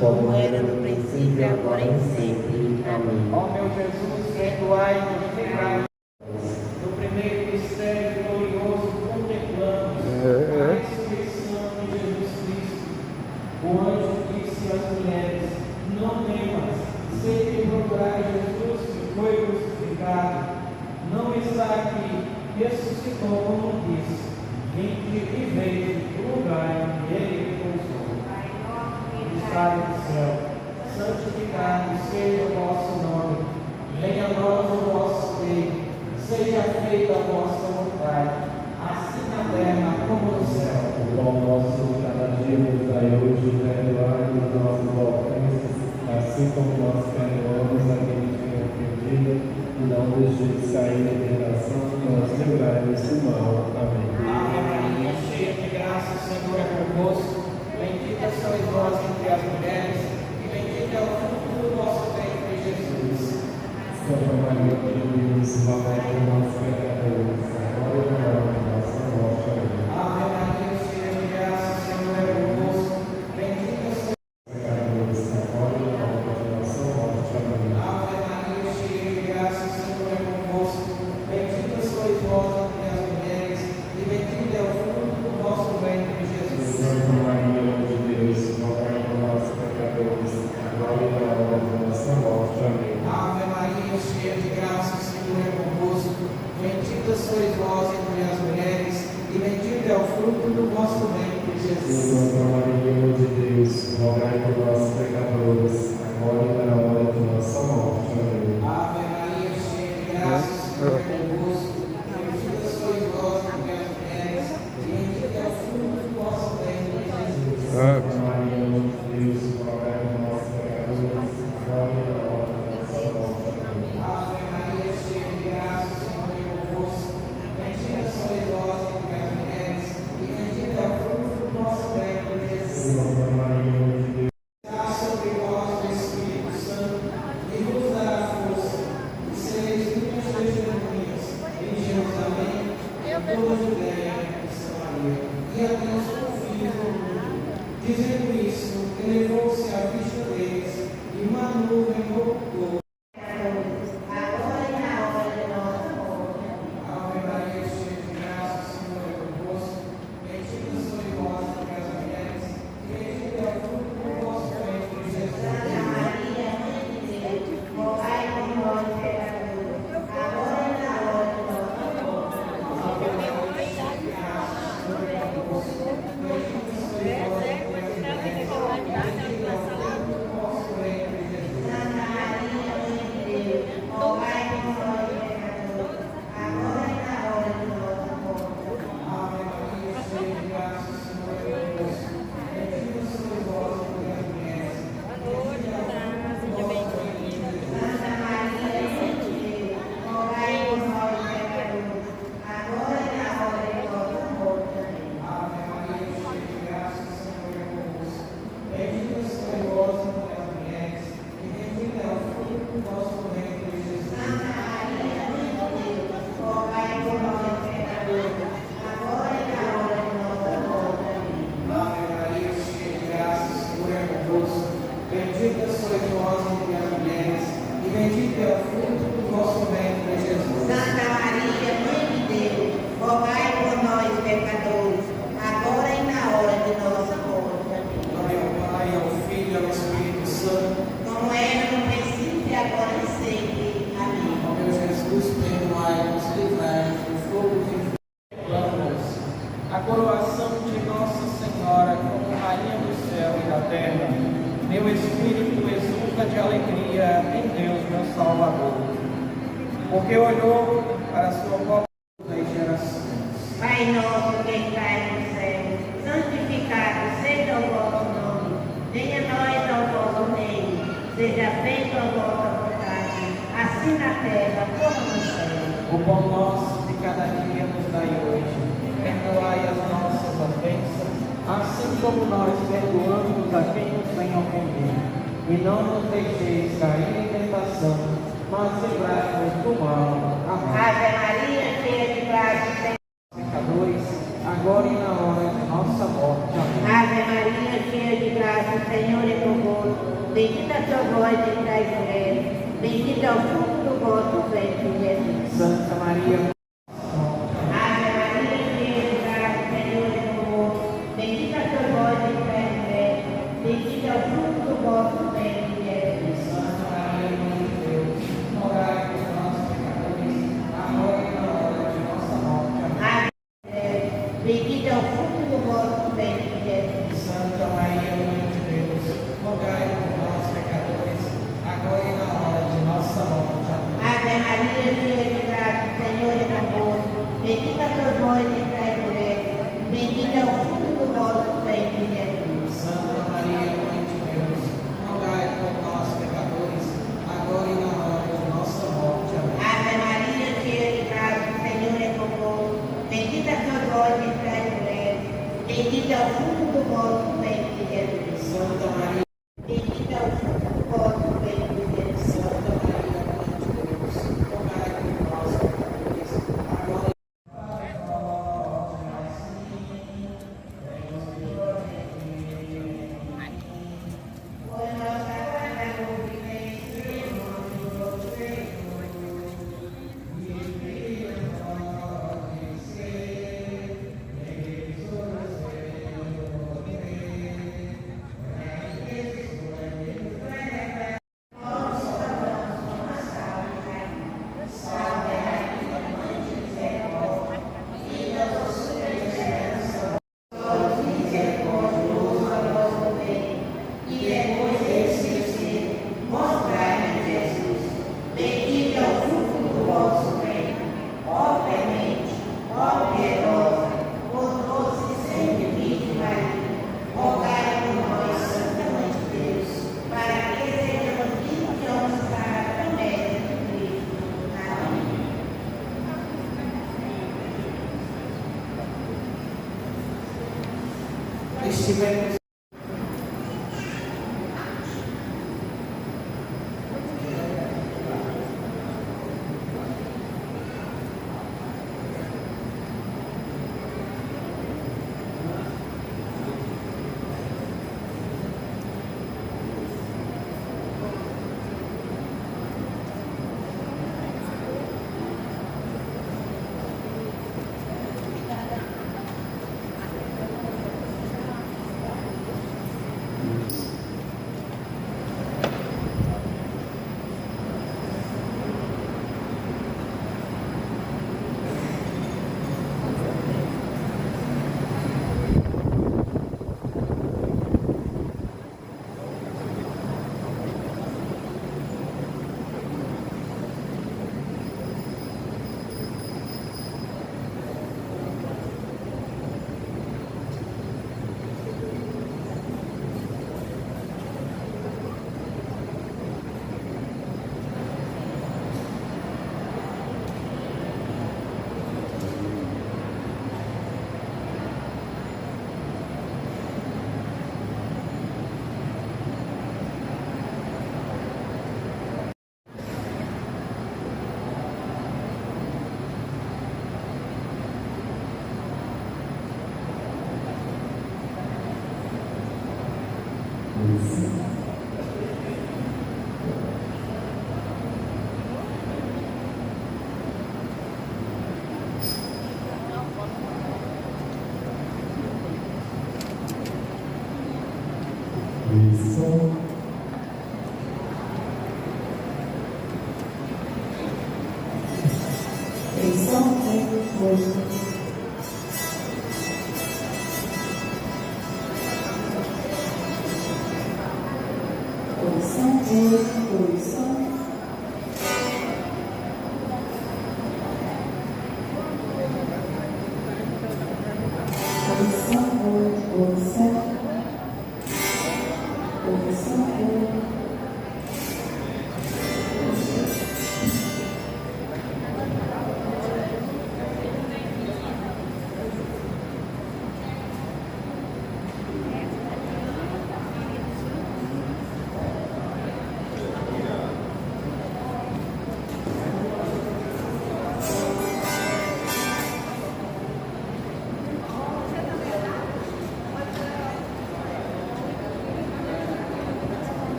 como era no princípio, agora e sempre. Amém. Ó meu Jesus, perdoai-nos os pecados. No primeiro mistério glorioso, contemplamos a ressurreição de Jesus Cristo. O anjo disse às mulheres: não temas, sei que procurai Jesus que foi crucificado. Não está aqui, ressuscitou como disse. Vinde e veio do lugar onde ele repousou. Pai do céu, santificado seja o vosso nome, venha a nós o vosso reino, seja feita a vossa vontade, assim na terra como no céu. O pão nosso cada dia nos dai hoje, perdoai-nos as nossas ofensas, assim como nós perdoamos a quem nos tem ofendido, e não deixeis cair em tentação, e nos livrai-nos do mal. Amém. Ave Maria, cheia de graça, o Senhor é convosco. Bendita sois vós entre as mulheres, e bendito é o fruto do vosso ventre, Jesus. Santa Maria, Mãe de Deus, rogai por nós pecadores, agora e na hora de nossa morte. Amém. Ave Maria, cheia de graça, o Senhor é convosco. Bendita sois Pecadores, agora e na hora de nossa morte. Amém. Ave Maria, cheia de graça, o Senhor é convosco. Bendita sois vós entre as mulheres, e bendito é o fruto do vosso ventre, Jesus. Santa Maria, Mãe de Deus, rogai por nós pecadores, agora e na hora de nossa morte. Amém. Ave Maria, cheia de graça, o Senhor é convosco. Bendita sois vós entre as mulheres, e bendito é o fruto do vosso ventre, Jesus. Santa Maria, Mãe de Deus, rogai por nós pecadores, agora e na hora de nossa morte. Amém. Ave Maria, cheia de graça, o Senhor é convosco. Bendita sois vós entre as mulheres, e bendito é o fruto do vosso ventre, Jesus. Santa Maria, Mãe de Deus, rogai por nós pecadores, agora e na hora de nossa morte. Amém. Ave Maria, cheia de graça, o Senhor é convosco. Bendita sois vós entre as mulheres, e bendito é o fruto do vosso ventre, Jesus. Santa Maria, Mãe de Deus, Dá sobre vós o Espírito Santo, e vos dará força, e sereis minhas testemunhas em Jerusalém, em toda a Judéia e Samaria, e até os confins do mundo. Dizendo isso, elevou-se à vista deles, e uma nuvem ocultou. Ave Maria, cheia de graça, o Senhor é convosco. Bendita sois vós entre as mulheres, e bendito é o fruto do vosso ventre, Jesus. Ave Meu espírito exulta de alegria em Deus, meu Salvador, porque olhou para a sua pobreza das gerações. Pai nosso que estais no céu, santificado seja o vosso nome. Venha a nós o vosso reino. Seja feita a vossa vontade, assim na terra como no céu. O pão nosso de cada dia nos dai hoje. Perdoai as nossas ofensas, assim como nós perdoamos a quem nos vem ofender. E não nos deixeis cair em tentação, mas livrai-nos do mal. Amém. Ave Maria, cheia de graça, Senhor. Pecadores, agora e na hora de nossa morte. Amém. Ave Maria, cheia de graça, o Senhor é convosco. Bendita sois vós entre as mulheres, bendito é o fruto do vosso ventre, Jesus. Santa Maria, Ave Maria, cheia de graça, o Senhor é convosco. Bendita sois vós entre as mulheres, bendito é o fruto do vosso ventre, Jesus. Santa Maria, Mãe de Deus, rogai por nós, pecadores, agora e na hora de nossa morte. Amém. Bendito é o fruto do vosso ventre, Jesus. Santa Maria, Mãe de Deus, rogai por nós, pecadores, agora e na hora de nossa morte. Amém. Ave Maria, cheia de graça, o Senhor é convosco. Bendita sois vós entre as mulheres, bendito é o fruto do vosso ventre, Jesus. Santa Maria, Mãe de Deus, rogai por nós, pecadores, agora e na hora de nossa morte. Amém. Ave Maria, cheia de graça, o Senhor é convosco. Bendita sois vós entre as mulheres, bendito é o fruto do vosso ventre, Jesus. Santa Maria, Bendito é o fruto do vosso ventre, Jesus. Santa Maria, Mãe de Deus, rogai por nós, pecadores, agora e na hora de nossa Foi nossa guarda Bendito é o fruto do vosso ventre, ó clemente, ó piedosa, ó doce e sempre Virgem Maria, rogai por nós, Santa Mãe de Deus, para que sejamos dignos de alcançar a promessa de Cristo. Amém. estivemos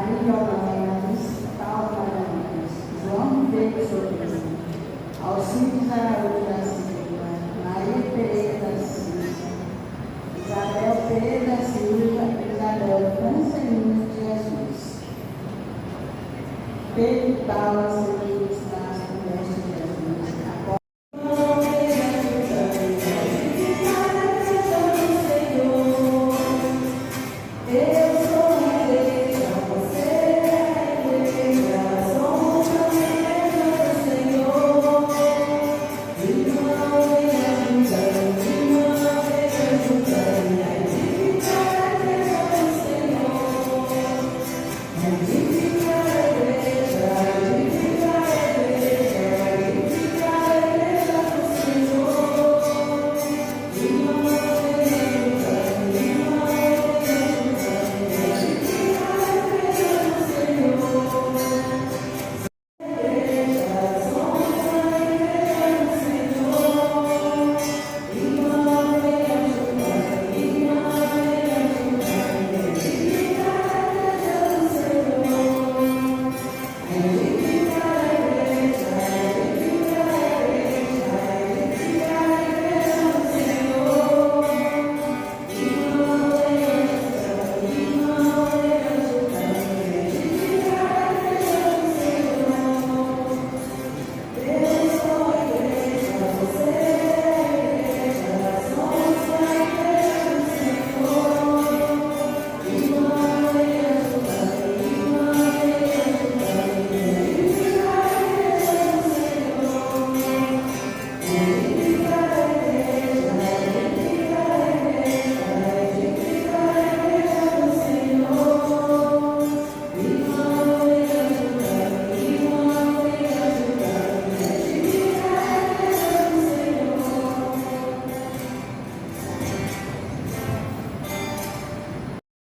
Maria Olaianes, Paulo Maranhas, João Ribeiro Sorriso, Alcides Araújo da Silva, Maria Pereira da Silva, Isabel Pereira da Silva, Isabel Francelina de Jesus, Pedro Paula Silva Estácio, Mestre de Jesus,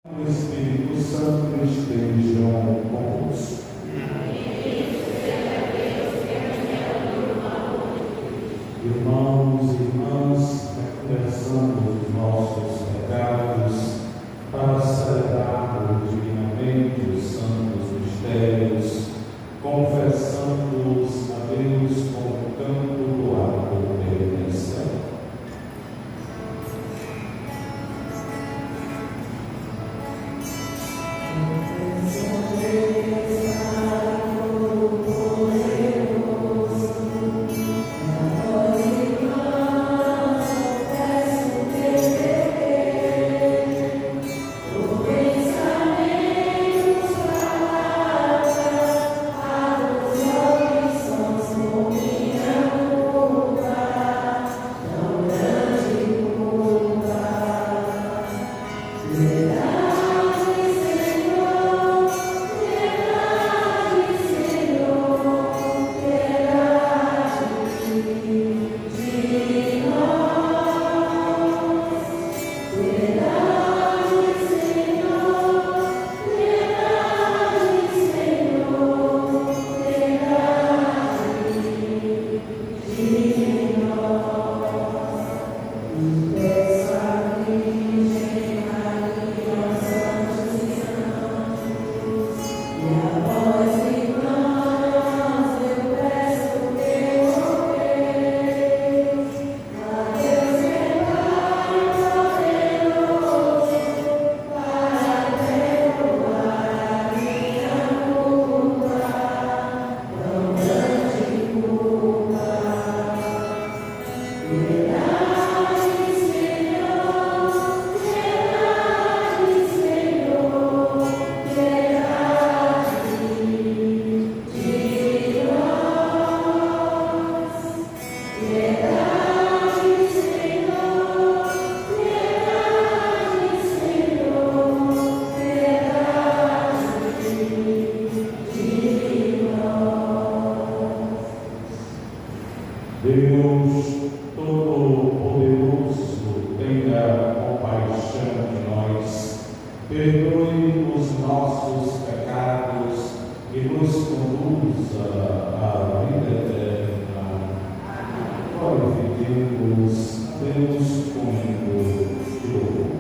O Espírito Santo estejam convosco. Irmãos e irmãs, confessamos os nossos pecados para celebrarmos dignamente os santos mistérios, confessando-os a Deus como canto do ato de redenção. Deus Todo-Poderoso, tenha compaixão de nós, perdoe os nossos pecados e nos conduza à vida eterna. Glorifiquemos Deus com de louvor.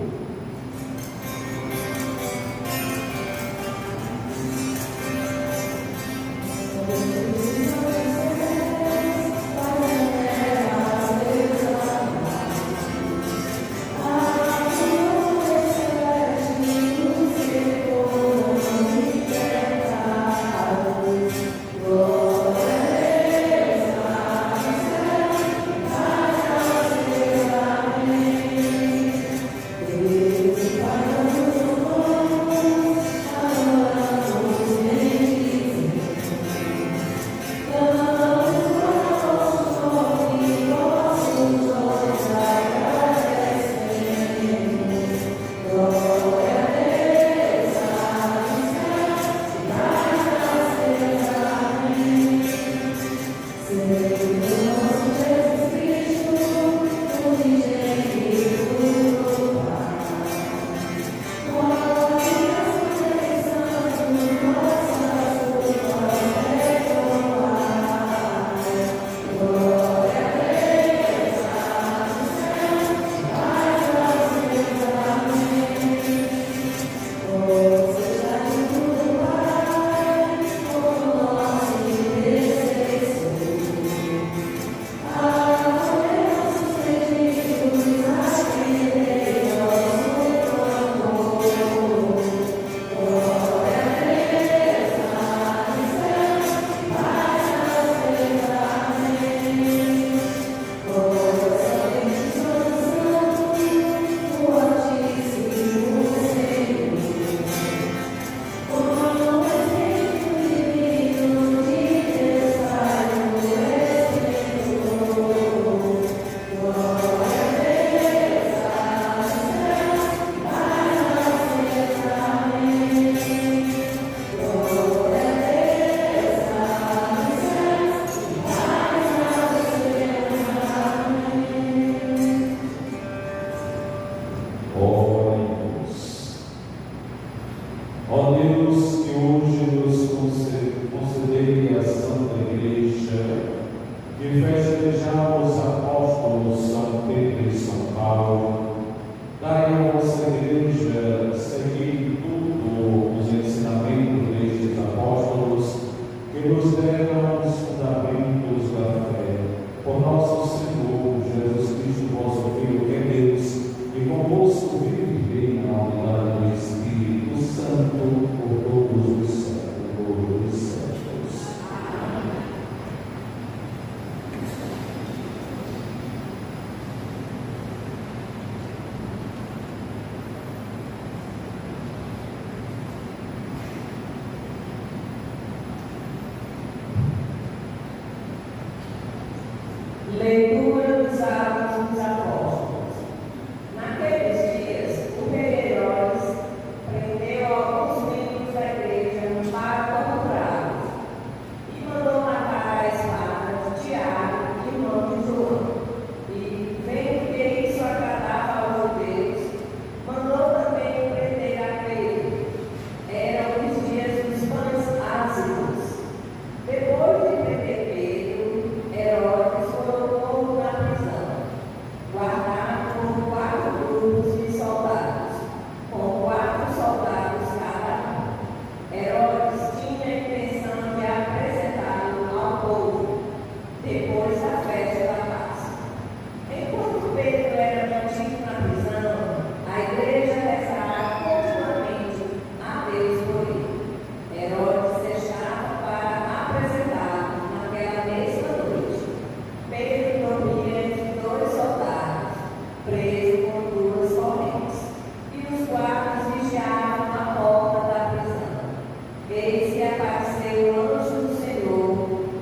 apareceu o anjo do Senhor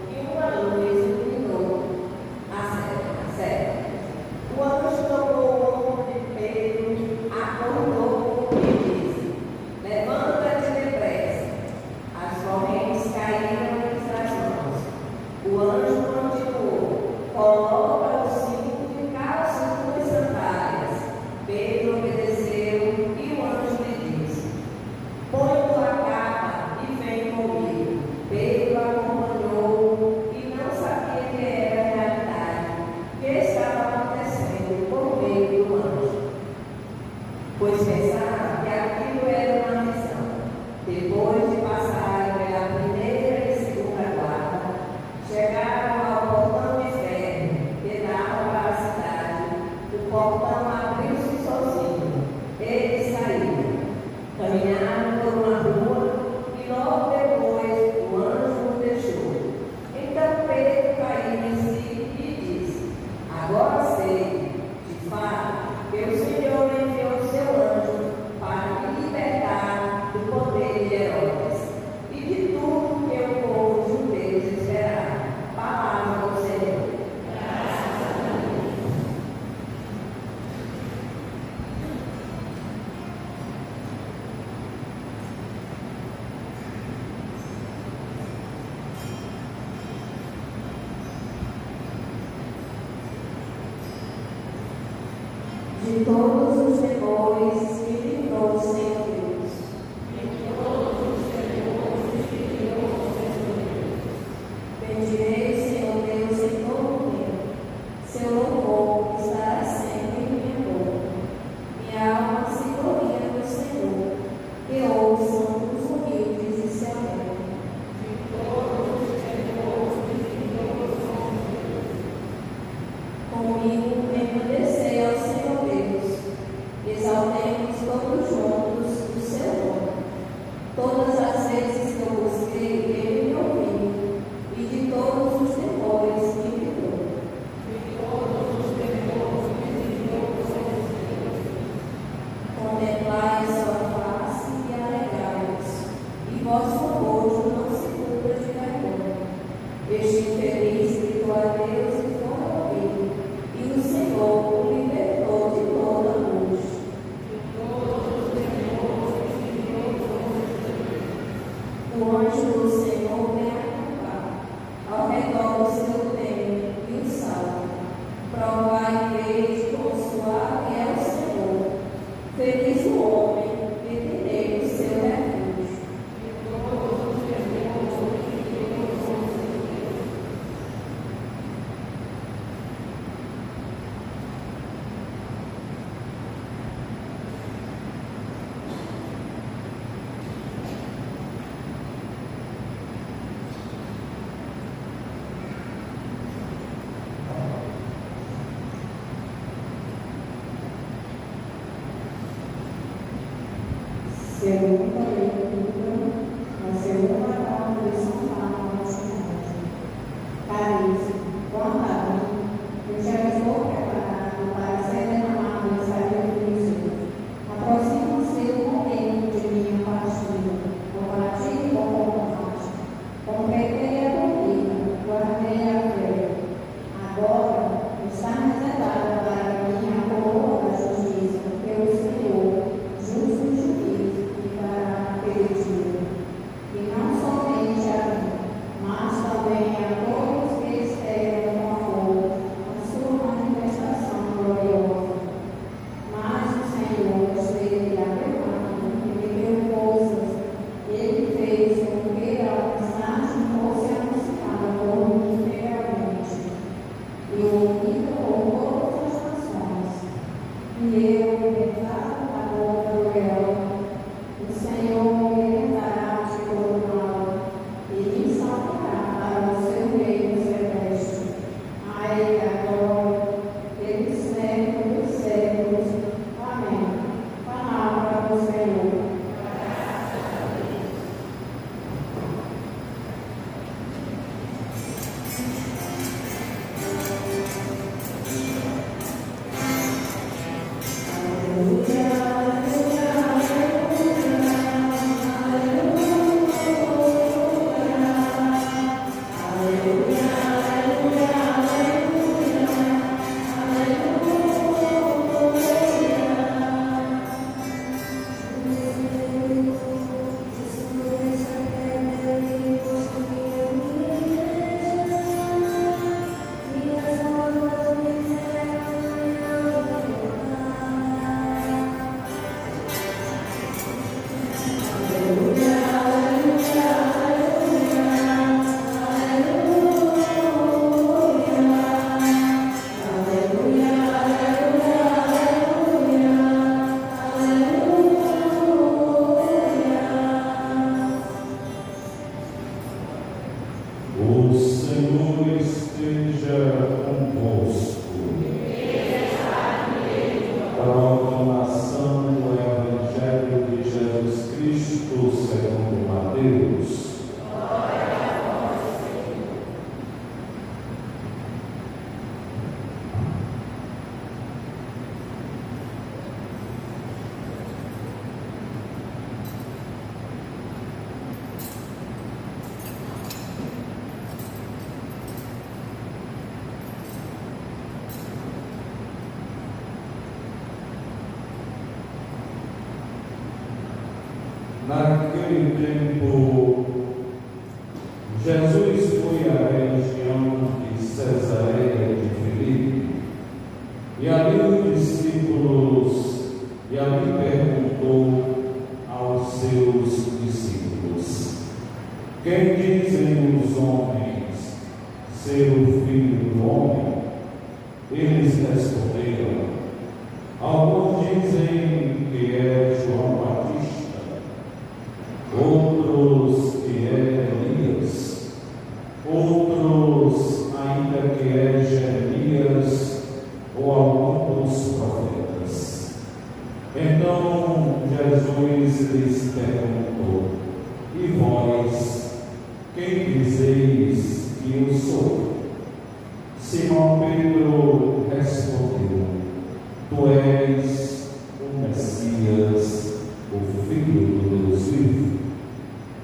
e uma luz iluminou a cela. O anjo tocou o ombro de Pedro, acordou e disse: levanta-te depressa. As correntes caíram entre as mãos. O anjo continuou: coloca o cinto e calça as tuas sandálias. Pedro obedeceu e o anjo lhe disse: põe tua capa e vem comigo. Pedro acompanhou e não sabia que era a realidade, que estava acontecendo por meio do anjo, pois pensava que aquilo era uma visão. Depois de passarem pela primeira e segunda guarda, chegaram ao portão de ferro que dava para a cidade. O portão abriu-se sozinho. Eles saíram, caminharam por uma rua e logo depois o anjo o deixou. Então Pedro caiu em si e disse: agora sei, de fato, que o Senhor enviou seu anjo para me libertar do poder de Herodes e de tudo que o povo judeu esperava. Palavra do Senhor. De todos os temores que livrou o Senhor Deus. Bendirei o Senhor Deus em todo o tempo. Seu louvor estará sempre em minha boca. Minha alma se gloria no Senhor, que ouçam os humildes e se alegrem. Comigo engrandecei ao Senhor Deus, exaltemos todos juntos o seu nome. Todas as vezes que eu busquei, ele me ouviu, e de todos os temores me livrou. Contemplai a sua face e alegrai-vos, e vosso rosto não se cubra de vergonha. Este infeliz gritou a Deus e foi ouvido, e o Senhor o libertou de toda a angústia. O anjo do Senhor vem acampar ao redor do seu templo e o salva. Provai e vede quão suave é o Senhor. Feliz o homem que tem nele o seu refúgio. Segunda leitura, a segunda carta de São Paulo aos Coríntios. Caríssimo, quanto a mim, eu já estou preparado para ser derramado em sacrifício. Aproxima-se o momento de minha partida. Combati o bom combate, completei a corrida, guardei a fé. Agora está reservada para mim a coroa da justiça, que o Senhor, justo juiz, e para O Senhor esteja convosco. Proclamação do Evangelho de Jesus Cristo segundo Mateus. Naquele tempo, Jesus foi à região de Cesareia de Filipe, e ali perguntou aos seus discípulos: quem dizem os homens ser o Filho do Homem? Eles responderam: alguns dizem que é João Batista, outros que é Elias, outros ainda que é Jeremias ou algum dos profetas. Então Jesus lhes perguntou: e vós, quem dizeis que eu sou? Simão Pedro respondeu: tu és o Messias, o Filho do Deus vivo.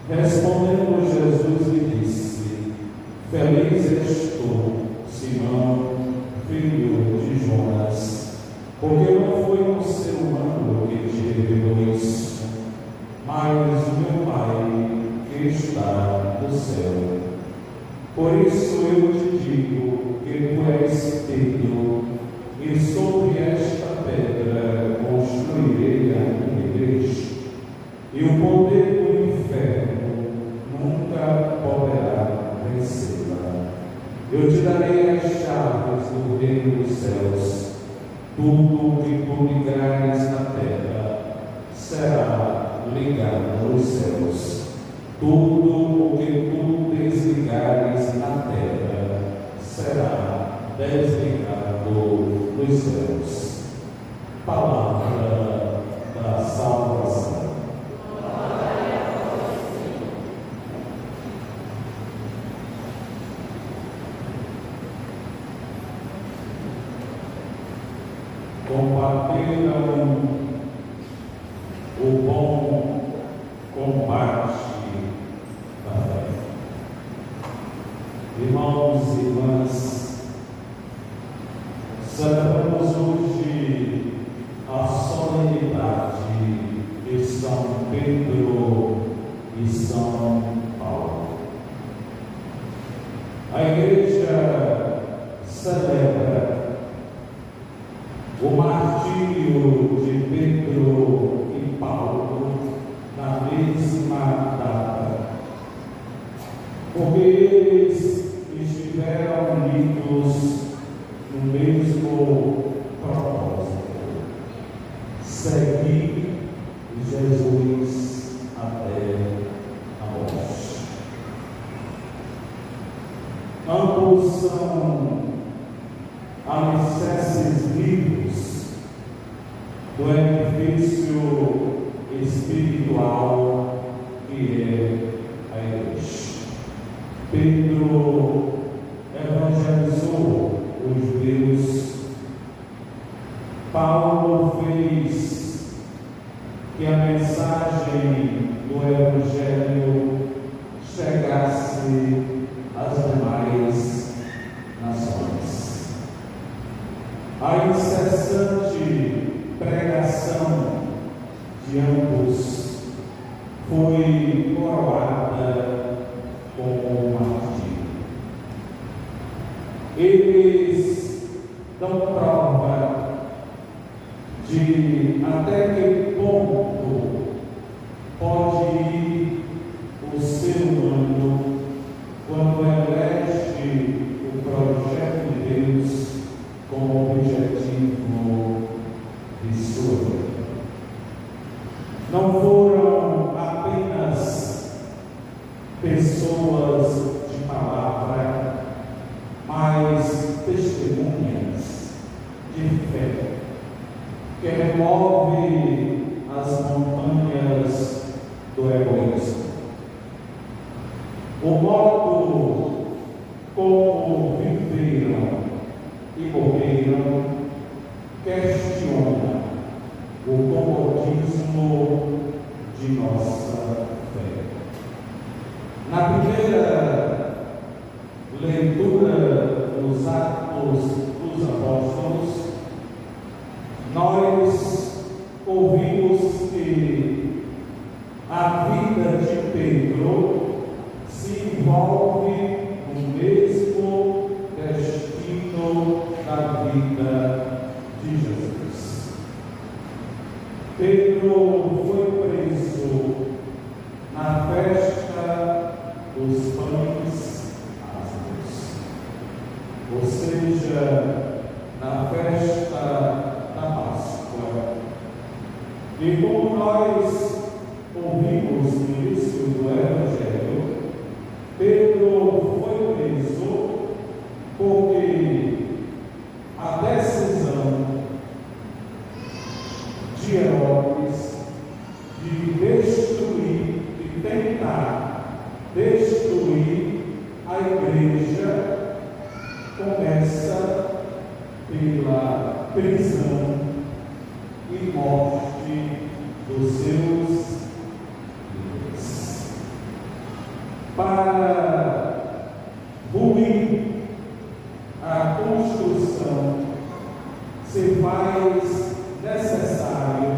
Respondendo Jesus lhe disse: feliz és tu, Simão, filho de Jonas, porque não foi um ser humano que te revelou isso, mas meu Pai que está no céu. Por isso eu te digo que tu és Pedro, e sobre esta pedra construirei a minha igreja, e o poder do inferno nunca poderá vencê-la. Eu te darei as chaves do reino dos céus. Tudo o que tu ligares na terra será ligado nos céus. Tudo o que tu desligares na terra será desligado nos céus. Palavra da salvação. Combateram o bom combate da fé. Irmãos e irmãs, celebramos hoje a solenidade de São Pedro e São Paulo. A Igreja celebra o martírio de Pedro e Paulo na mesma data, porque eles estiveram unidos no mesmo propósito: seguir Jesus até a morte. Ambos são alicerces vivos do edifício espiritual que é a Igreja. Pedro evangelizou os judeus. Paulo fez que a mensagem do Evangelho chegasse às demais nações. A incessante pregação de ambos foi coroada com o martírio. Eles dão prova de até que ponto pode ir o ser humano quando elege o projeto de Deus como objetivo de sua vida. Não foram apenas pessoas de palavra remove as montanhas do egoísmo. O modo como viveram e morreram questiona o comodismo de nossa fé. Na primeira leitura dos Atos dos Apóstolos, nós ouvimos que a vida de Pedro se envolve no mesmo destino da vida de Jesus. Pedro foi preso na festa dos pães asmos, ou seja, na festa da Páscoa. E como nós ouvimos no início do Evangelho, Pedro foi preso porque a decisão de Herodes de destruir, de tentar destruir a igreja começa pela prisão e morte dos seus líderes. Para ruir a construção, se faz necessário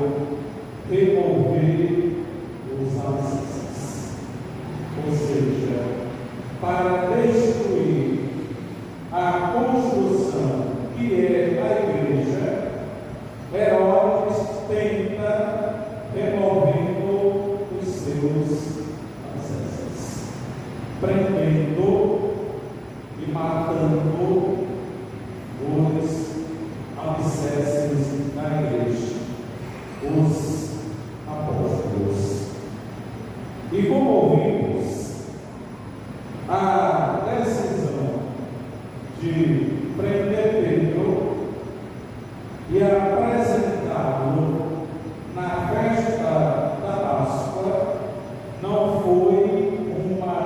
remover os alicerces. Ou seja, para destruir a construção que é a igreja, Herodes tenta removendo os seus alicerces, prendendo e matando os alicerces da igreja, os apóstolos. E como ouvimos, a decisão de prender Pedro e apresentá-lo na festa da Páscoa não foi uma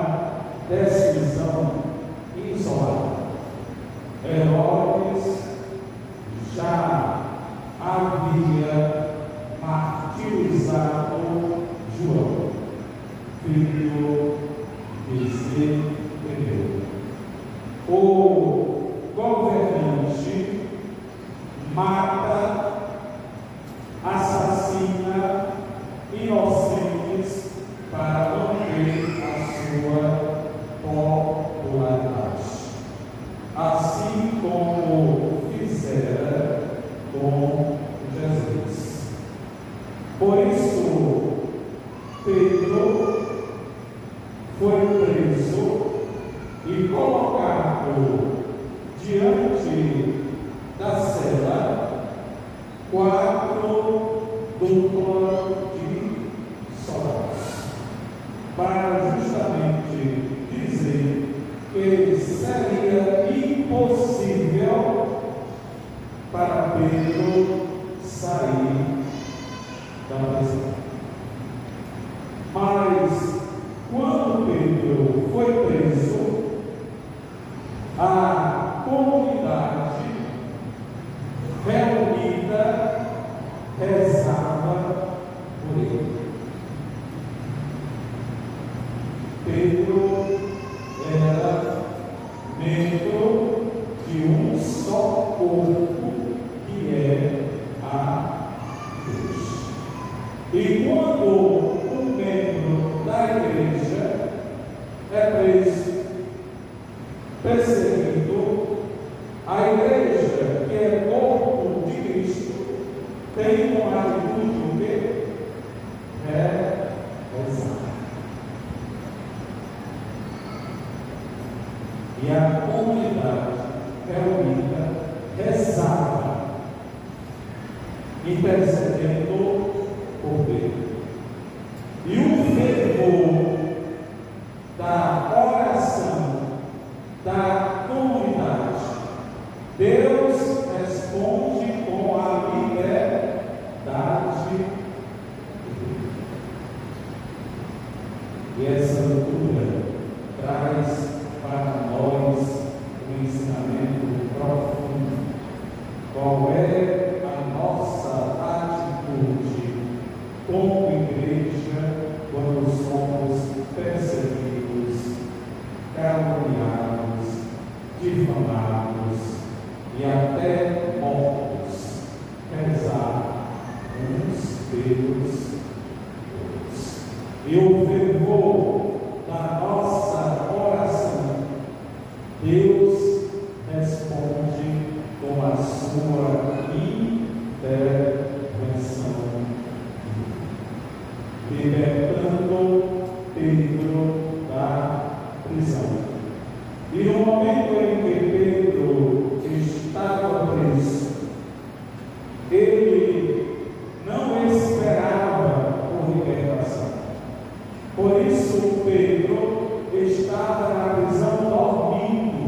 decisão isolada. Herodes já havia martirizado João, filho de Zebedeu. O governante mata, assassina inocentes para manter a sua popularidade, assim como fizera com Jesus. Por isso, Pedro foi preso e colocado diante da cela 4 duplas de soldados, para justamente dizer que seria impossível para Pedro sair da prisão. Mas quando Pedro foi preso, a comunidade reunida rezava por ele. Pedro era membro de um só corpo, que é a igreja. E quando um membro da igreja é preso, perseguido, a igreja, que é corpo de Cristo, tem uma atitude o quê? É rezar. E a comunidade reunida rezava, intercedendo por Pedro. E o fervor da oração da comunidade, Deus responde com a liberdade. caluniados, difamados e até mortos, rezar uns pelos outros. E o fervor da nossa oração, Deus responde com a sua intervenção, libertando Pedro da prisão. E no momento em que Pedro estava preso, ele não esperava por libertação. Por isso Pedro estava na prisão dormindo.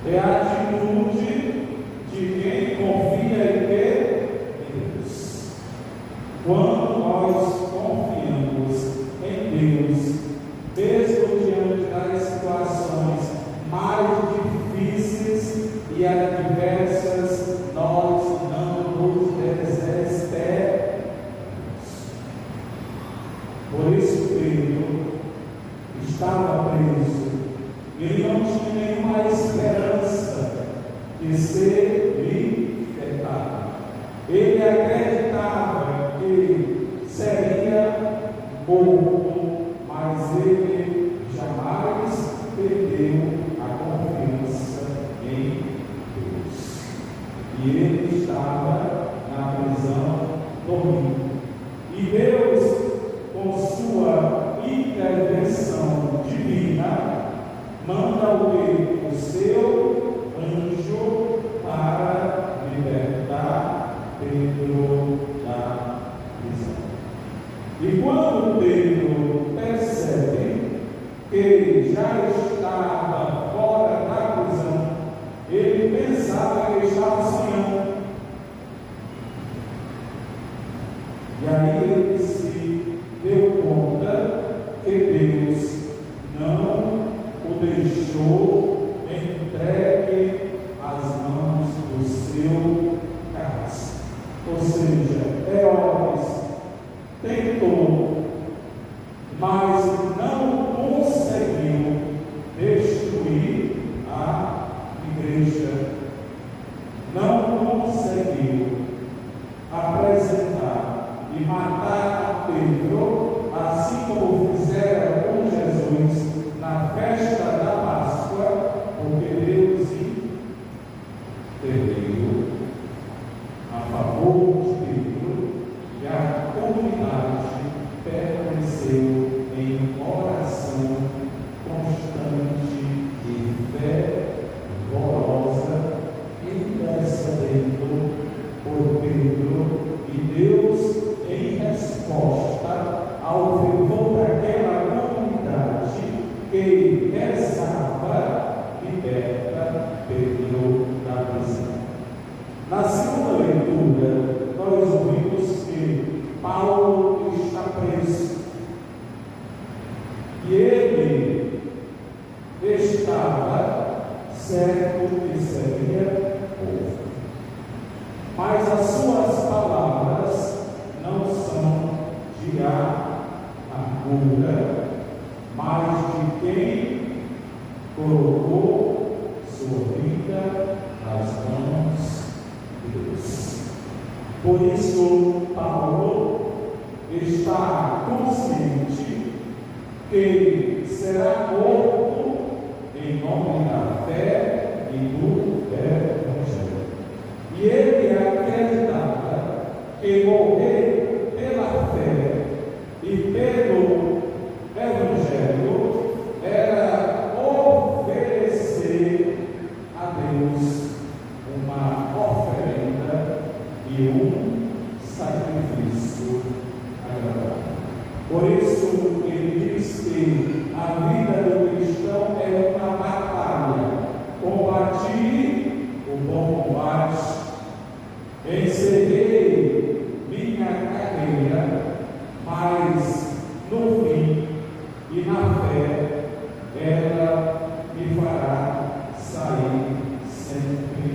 É a atitude de quem confia em Deus. Quando nós confiamos em Deus, mesmo diante das situações mais difíceis e adversas, nós não nos desesperamos. Por isso Pedro estava preso. Ele não tinha nenhuma esperança de ser libertado. Ele acreditava que seria morto, mas ele jamais perdeu a confiança em Deus. E ele estava na prisão dormindo. E Deus, com sua intervenção divina, manda o seu anjo para libertar Pedro da prisão. E quando Pedro percebe que já estava fora da prisão, ele pensava que estava sonhando. E aí ele se deu conta que Deus não o deixou entregue às mãos do seu caso. Ou seja, Herodes tentou, mas não conseguiu destruir a igreja, não conseguiu apresentar e matar a Pedro, assim como fizeram com Jesus na festa da Páscoa, porque Deus interveio a favor de Pedro e a comunidade permaneceu em oração constante e fervorosa, intercedendo por Pedro, e Deus, em resposta ao fervor daquela comunidade que rezava, liberta Pedro da prisão. Na segunda leitura, nós ouvimos que Paulo está preso e ele estava certo que seria morto. Mas as suas palavras não são de amargura, mas de quem colocou sua vida nas mãos de Deus. Por isso, Paulo está consciente que será morto em nome da fé e do Evangelho. E ele acreditava que morrer pela fé e pelo Evangelho era oferecer a Deus uma oferenda e um sacrifício agradável. Por isso ele diz que a vida do cristão é uma batalha. Combati o bom combate, encerrei minha carreira, mas no fim e na fé ela me fará sair sempre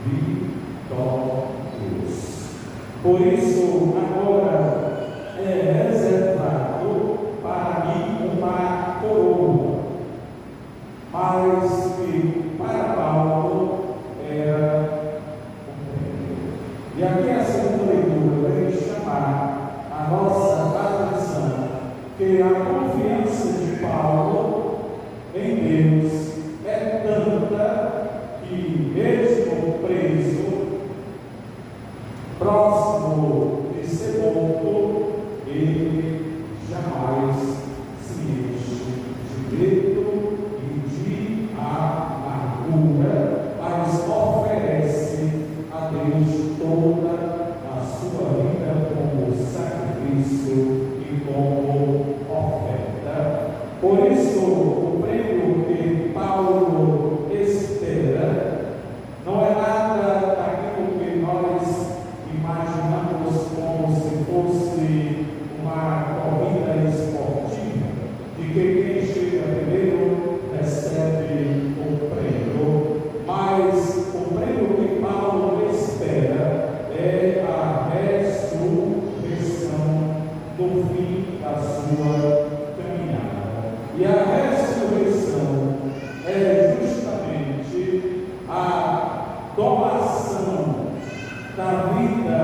vitorioso. Por isso agora é reservado para mim que a confiança de Paulo em Deus é tanta que, mesmo preso, próximo de ser morto, ele jamais se enche de medo e de amargura, mas oferece a Deus toda a sua vida como sacrifício e como oferta. Por isso, o prêmio que Paulo espera não é nada daquilo que nós imaginamos como se fosse uma corrida esportiva, de que quem chega primeiro recebe o prêmio, mas o prêmio que Paulo espera é a ressurreição no fim da sua caminhada. E a ressurreição é justamente a doação da vida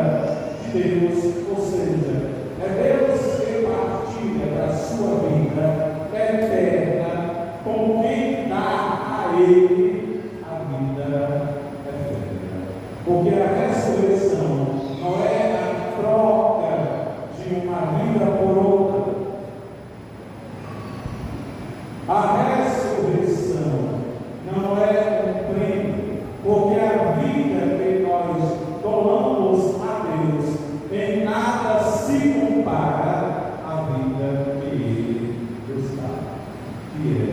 de Deus, ou seja, é Deus que partilha da sua vida eterna com quem dá a Ele a vida eterna. Porque a ressurreição não é a troca de uma vida por outra. A ressurreição não é um prêmio, porque a vida que nós doamos a Deus em nada se compara à vida que Ele nos dá, que é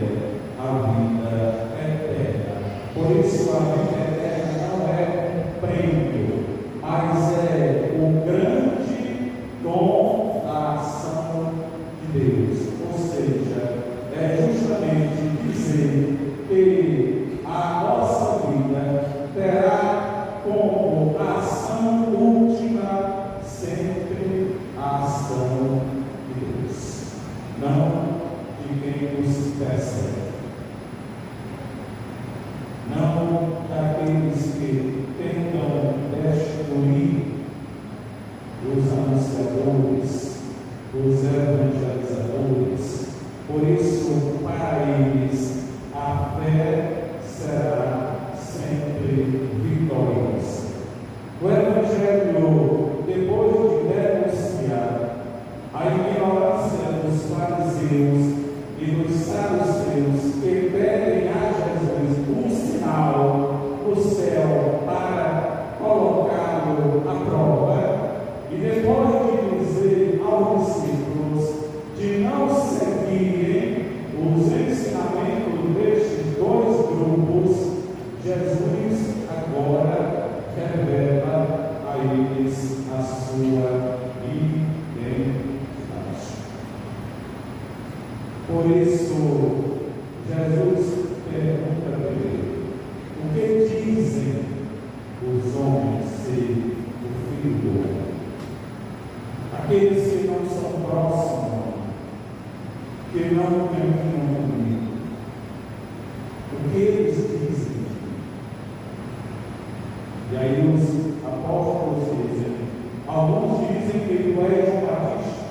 a vida eterna. Por isso, a vida eterna não é um prêmio, mas é o grande dom da ação de Deus. Ou seja, é justamente dizer que a nossa vida terá como ação última sempre a ação de Deus, não de quem nos persegue, não daqueles que tentam destruir os anunciadores, os evangelizadores. Por isso, para eles, a fé será sempre vitoriosa. O Evangelho, depois de denunciar a ignorância dos fariseus e dos saduceus que pedem a Jesus um sinal do céu para colocá-lo à prova, e depois de dizer aos discípulos de não seguirem os ensinamentos destes dois grupos, Jesus agora revela a eles a sua identidade. Por isso, Jesus pergunta primeiro: o que dizem os homens ser o Filho do Homem? Aqueles que não são próximos, que não caminham comigo, o que eles dizem? E aí os apóstolos dizem, alguns dizem que tu és João Batista,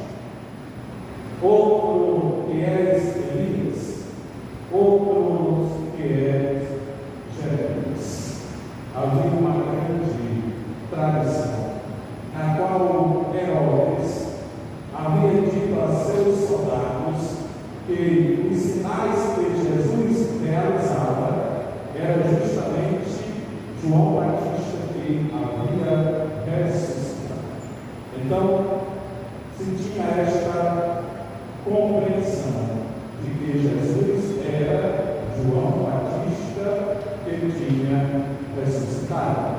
outro que és Elias, outros que és Jeremias. Havia uma grande tradição, na qual Herodes havia dito a seus soldados que os sinais que Jesus realizava era justamente João Batista que havia ressuscitado. Então, se tinha esta compreensão de que Jesus era João Batista que tinha ressuscitado.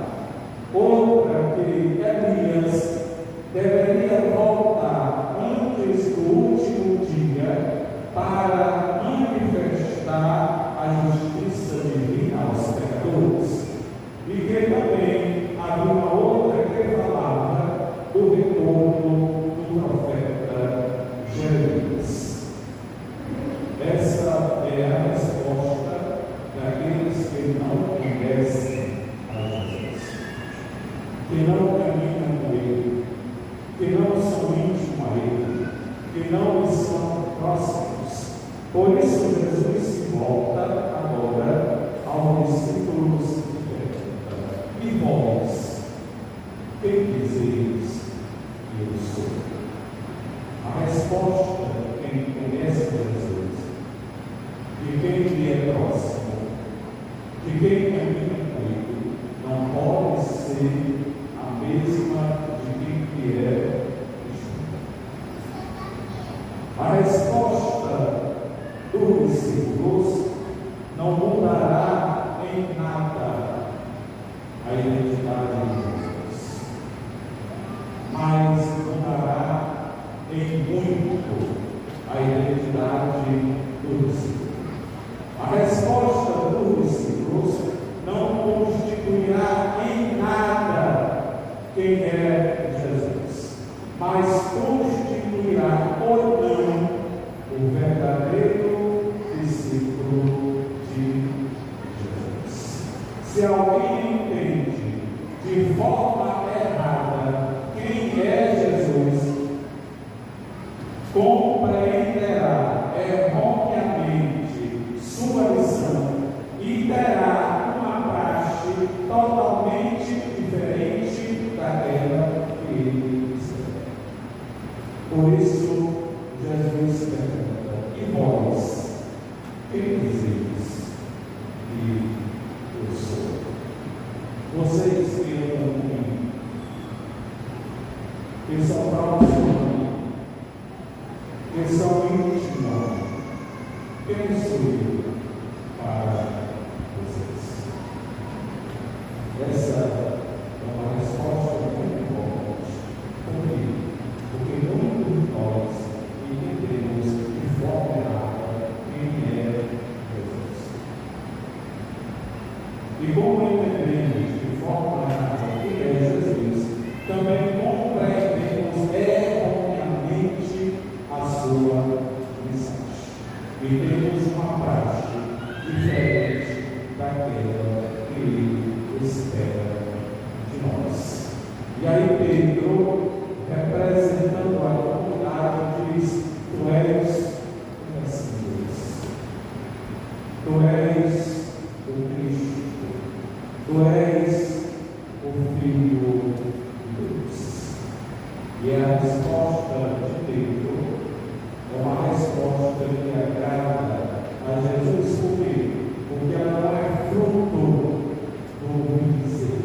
Outra, que Elias deveria voltar antes do último dia para manifestar a justiça divina aos pecadores. E que também havia uma outra que falava do retorno do profeta Jeremias. Essa é a resposta daqueles que não conhecem a Jesus, que não caminham com Ele, que não são íntimos a Ele, que não são próximos. Por isso, Jesus se volta agora aos discípulos e pergunta: e vós, quem dizeis que eu sou? A resposta de quem conhece Jesus, de quem lhe é próximo, de quem caminha comigo, não pode ser a mesma de quem que é Cristo. A resposta dos discípulos não mudará em nada a identidade de Jesus, mas mudará em muito a identidade do discípulo. A resposta dos discípulos não constituirá em nada quem é Jesus, mas constituirá ou não o verdadeiro discípulo de Jesus. Se alguém entende de forma errada quem é Jesus, compreenderá erroneamente sua missão e terá uma praxe totalmente diferente daquela que ele espera. Por isso, Jesus pergunta: e vós, quem dizeis que eu sou? Vocês que andam comigo, que são próximos a mim, que são íntimos, quem sou eu para vocês? Essa é uma resposta muito importante. Por quê? Porque muitos de nós entendemos de forma errada quem é Jesus. E como entendemos de forma errada quem é Jesus, também compreendemos erroneamente a sua mensagem. E temos uma prática diferente daquela que ele espera de nós. E aí Pedro, representando a comunidade, diz: tu és o Messias, tu és o Cristo, tu és o Filho de Deus. E a resposta de Pedro é uma resposta que agrada a Jesus. Por quê? Porque ela não é fruto do ouvir dizer.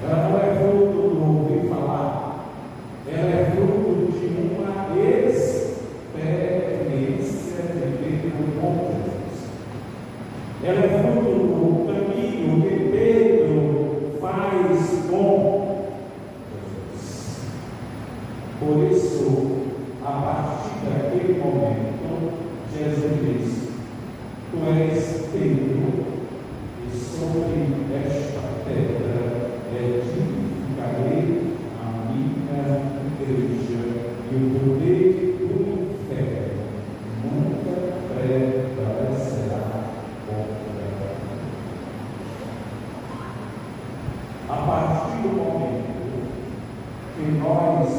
Ela não é fruto do ouvir falar. Ela é fruto de uma experiência de vida com Jesus. Ela é fruto do caminho que Pedro faz com Jesus. Por isso, a partir daquele momento, Jesus diz: tu és Pedro, e sobre esta pedra edificarei a minha igreja, e o poder do inferno nunca prevalecerá contra ela. A partir do momento que nós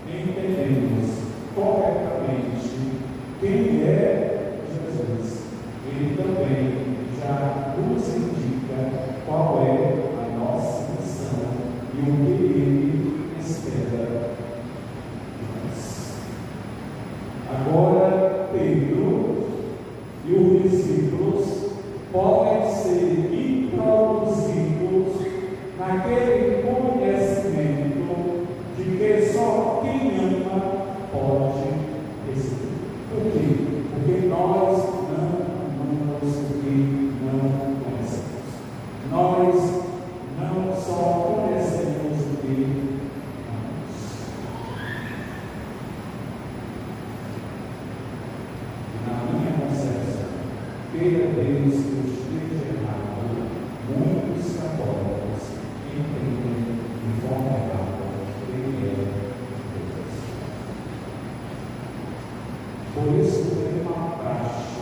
entendemos corretamente quem é Jesus, ele também já nos indica qual é a nossa missão e o que ele espera de nós. Agora, Pedro e os discípulos podem ser introduzidos naquele conhecimento de que só quem ama pode receber. Por quê? Porque nós não amamos o que não conhecemos. Nós não só conhecemos o que amamos. Na minha concepção, queira Deus que eu esteja errado, muitos católicos entendem de forma errada quem é Jesus. Por isso tem uma praxe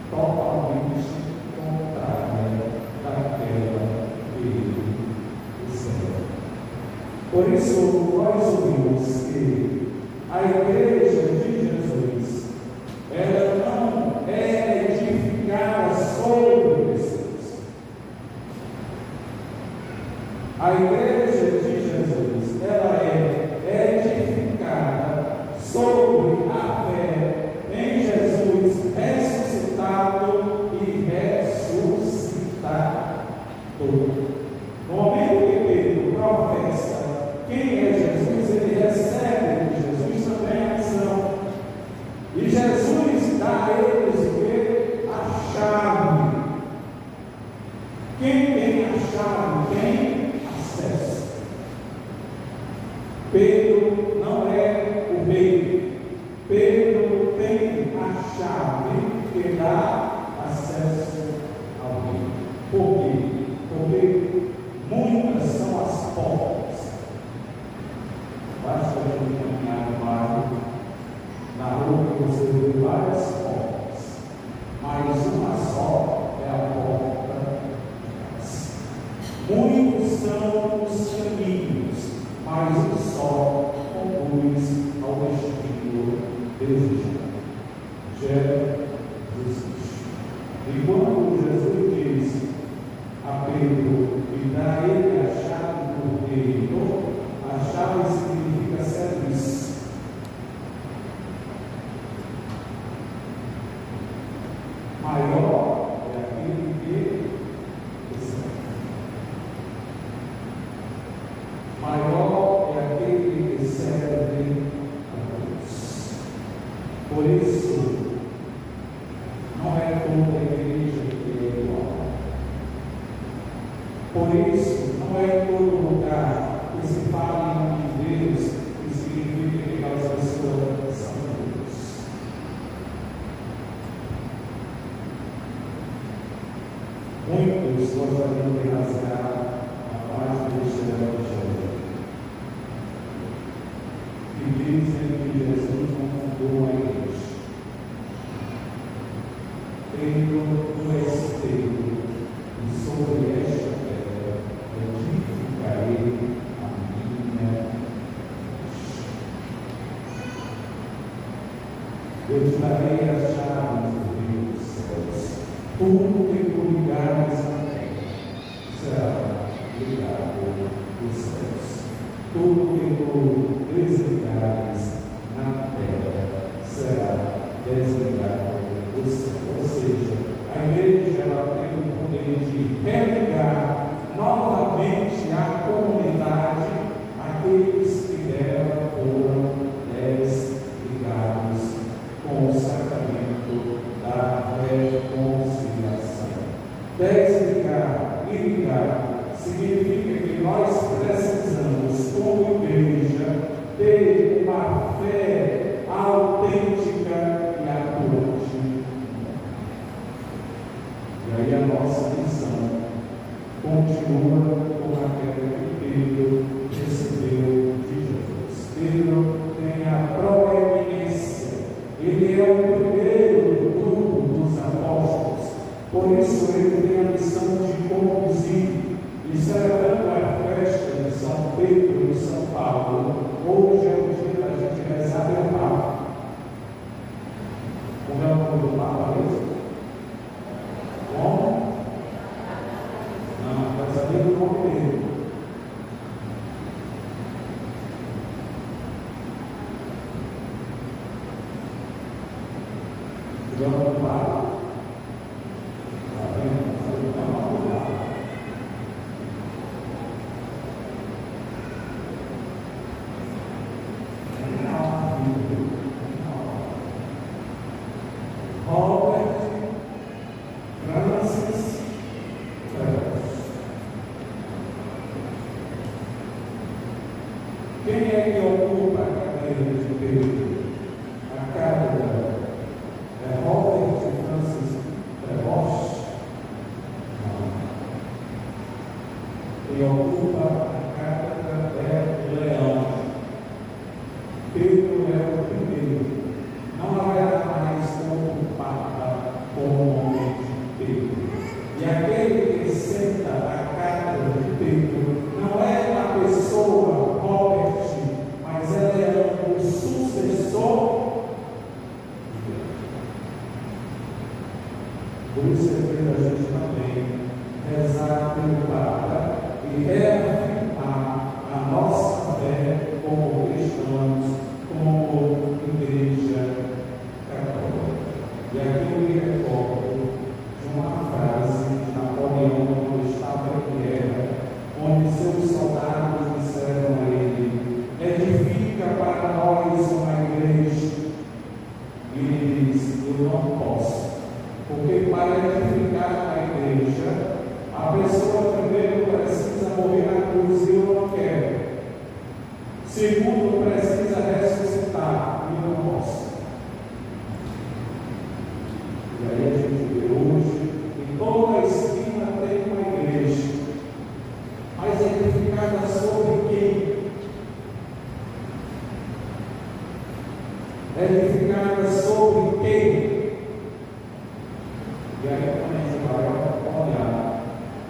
totalmente contrária daquela que ele espera. Por isso nós ouvimos que A igreja de Jesus, ela não é edificada sobre pessoas. A igreja de Jesus, ela é edificada sobre a fé em Jesus ressuscitado e ressuscitado. No momento que Pedro professa quem é Jesus, ele recebe de Jesus também a missão. E Jesus dá a eles o que? A chave. Quem tem a chave tem acesso. Pedro não é o rei. Pedro tem a chave que dá acesso ao rei. Por quê? Porque muitas são as portas. Basta a gente caminhar no bairro, na rua que você vê várias portas, mas uma só é a porta de casa. Muitos são os caminhos, mas um só conduz ao destino desejado. Jesus. E quando Jesus diz a Pedro e dá a ele a chave do reino, a chave significa serviço. Maior é aquele que serve. Maior é aquele que serve a Deus. Por isso, não é toda a igreja que é igual. Por isso, não é todo lugar que se fala em nome de Deus que significa que aquelas pessoas são Deus. Muitos gostariam de rasgar a parte deste evangelho que dizem que Jesus não fundou a igreja. Tenho um respeito e sobre esta terra edificarei a minha igreja. Eu te darei as chaves do reino dos céus. Tudo que tu ligares na terra será ligado nos céus. Tudo que tu desligares na terra será desligado dos céus. Ou seja, a igreja ela tem o poder de religar novamente à comunidade aqueles que dela foram desligados com o sacramento da reconciliação. Desligar e ligar significa que nós precisamos, como igreja, ter uma fé autêntica e atuante. E aí a nossa missão continua com aquela que Pedro recebeu de Jesus. Pedro tem a proeminência. Ele é o primeiro do grupo dos apóstolos. Por isso ele tem a missão de conduzir. E celebrando a festa de São Pedro e São Paulo, hoje é o dia da gente rezar o Papa. Como é o nome do Papa mesmo? Como? Não, vai saber o nome dele. Vamos lá. Quem é que ocupa a cadeira de Pedro? A cadeira é Robert também rezar pelo Papa e reafirmar a nossa fé como cristãos, como Igreja Católica. E aqui eu me recordo de uma frase de Napoleão quando estava em guerra, onde seus soldados disseram a ele: edifica para nós uma igreja. E ele disse: eu não posso, porque para edificar a igreja, a pessoa primeiro precisa morrer na cruz e eu não quero. Segundo, precisa ressuscitar e eu não posso. E aí a gente vê hoje que toda a esquina tem uma igreja, mas edificada sobre quem? Edificada sobre quem? E aí quando a gente vai olhar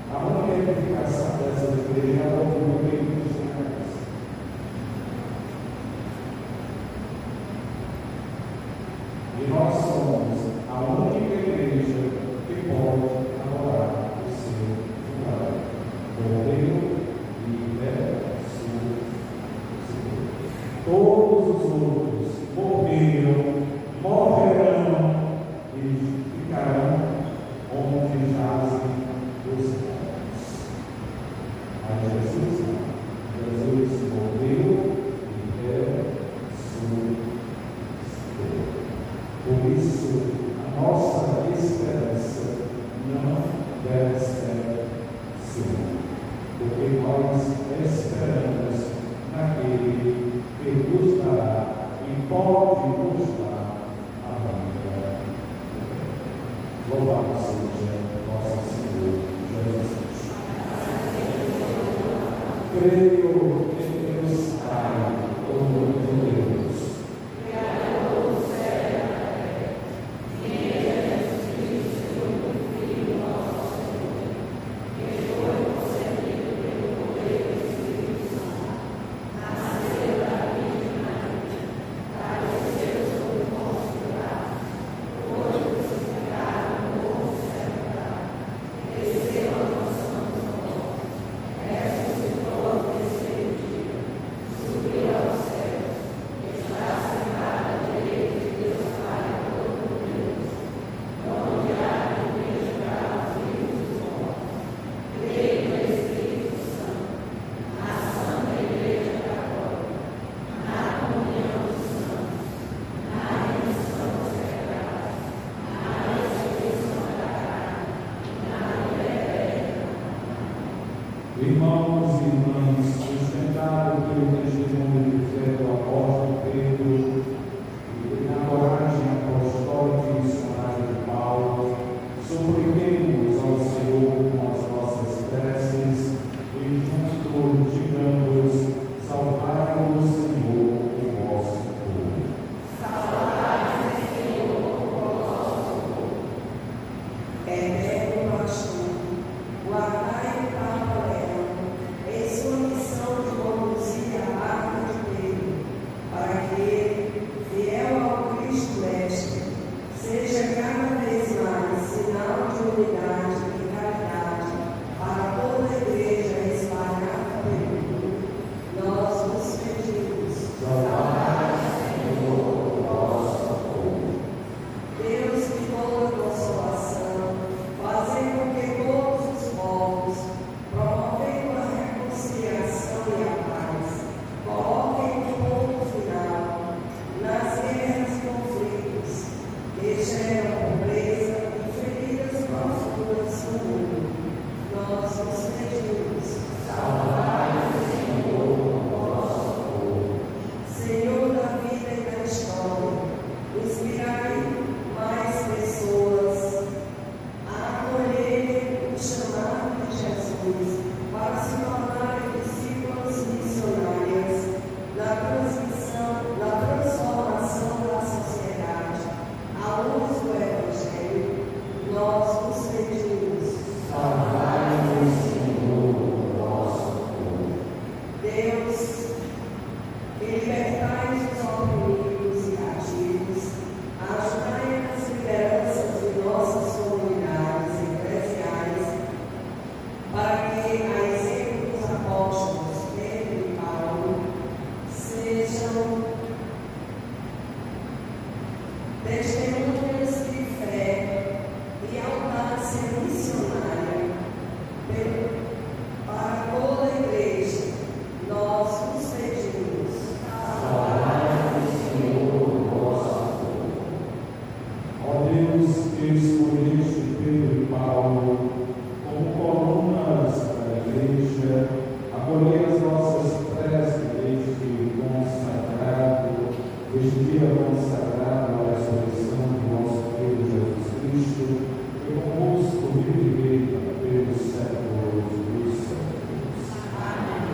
a única edificação dessa igreja é o que tem na cabeça. E nós somos a única igreja que pode adorar o seu fundador, Cordeiro e Verso. Todos os outros morrerão e ficarão onde jazem os mortos. Mas Jesus morreu e ressuscitou. Por isso, a nossa esperança não deve ser sua, porque nós esperamos naquele que nos dará e pode nos dar a vida. Louvado seja nosso Senhor Jesus Cristo. Creio em Deus Pai Todo-Poderoso, testemunhas de fé e audácia missionária para toda a igreja, nós nos pedimos. Ó Deus, que escolheste Pedro e Paulo como colunas da igreja, acolhei as nossas preces deste dom sagrado, deste dia consagrado à ressurreição do nosso Filho Jesus Cristo, que convosco vive e reina pelos séculos dos séculos. Amém.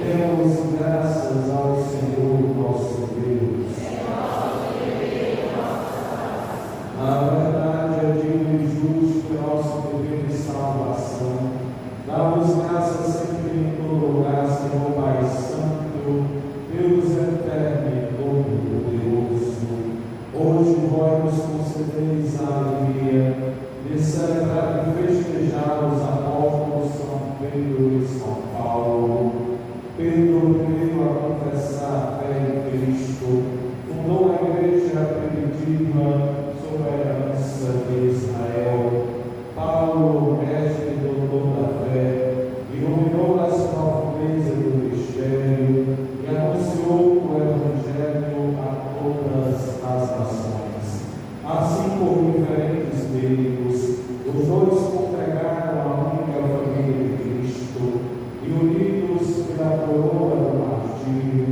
Demos graças ao Senhor nosso Deus. Na verdade, é digno e justo o nosso dever de salvação. Damos graças sempre em todo lugar, Senhor Pai Santo, Deus eterno e todo-poderoso. Hoje vós nos concedeis a alegria de celebrar e festejar os apóstolos São Pedro e São Paulo. Pedro veio a confessar a fé em Cristo, fundou a igreja primitiva sob a herança de Israel. Paulo, mestre e doutor da fé, iluminou as profundezas do mistério e anunciou o Evangelho a todas as nações. Assim, por diferentes meios, os dois congregaram a única família de Cristo e, unidos pela coroa do martírio,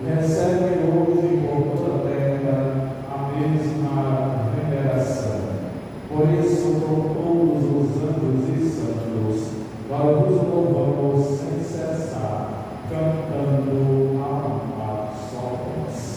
recebem hoje por toda a terra a mesma veneração. Por isso, com todos os anjos e santos, nós nos louvamos sem cessar, cantando a uma só voz.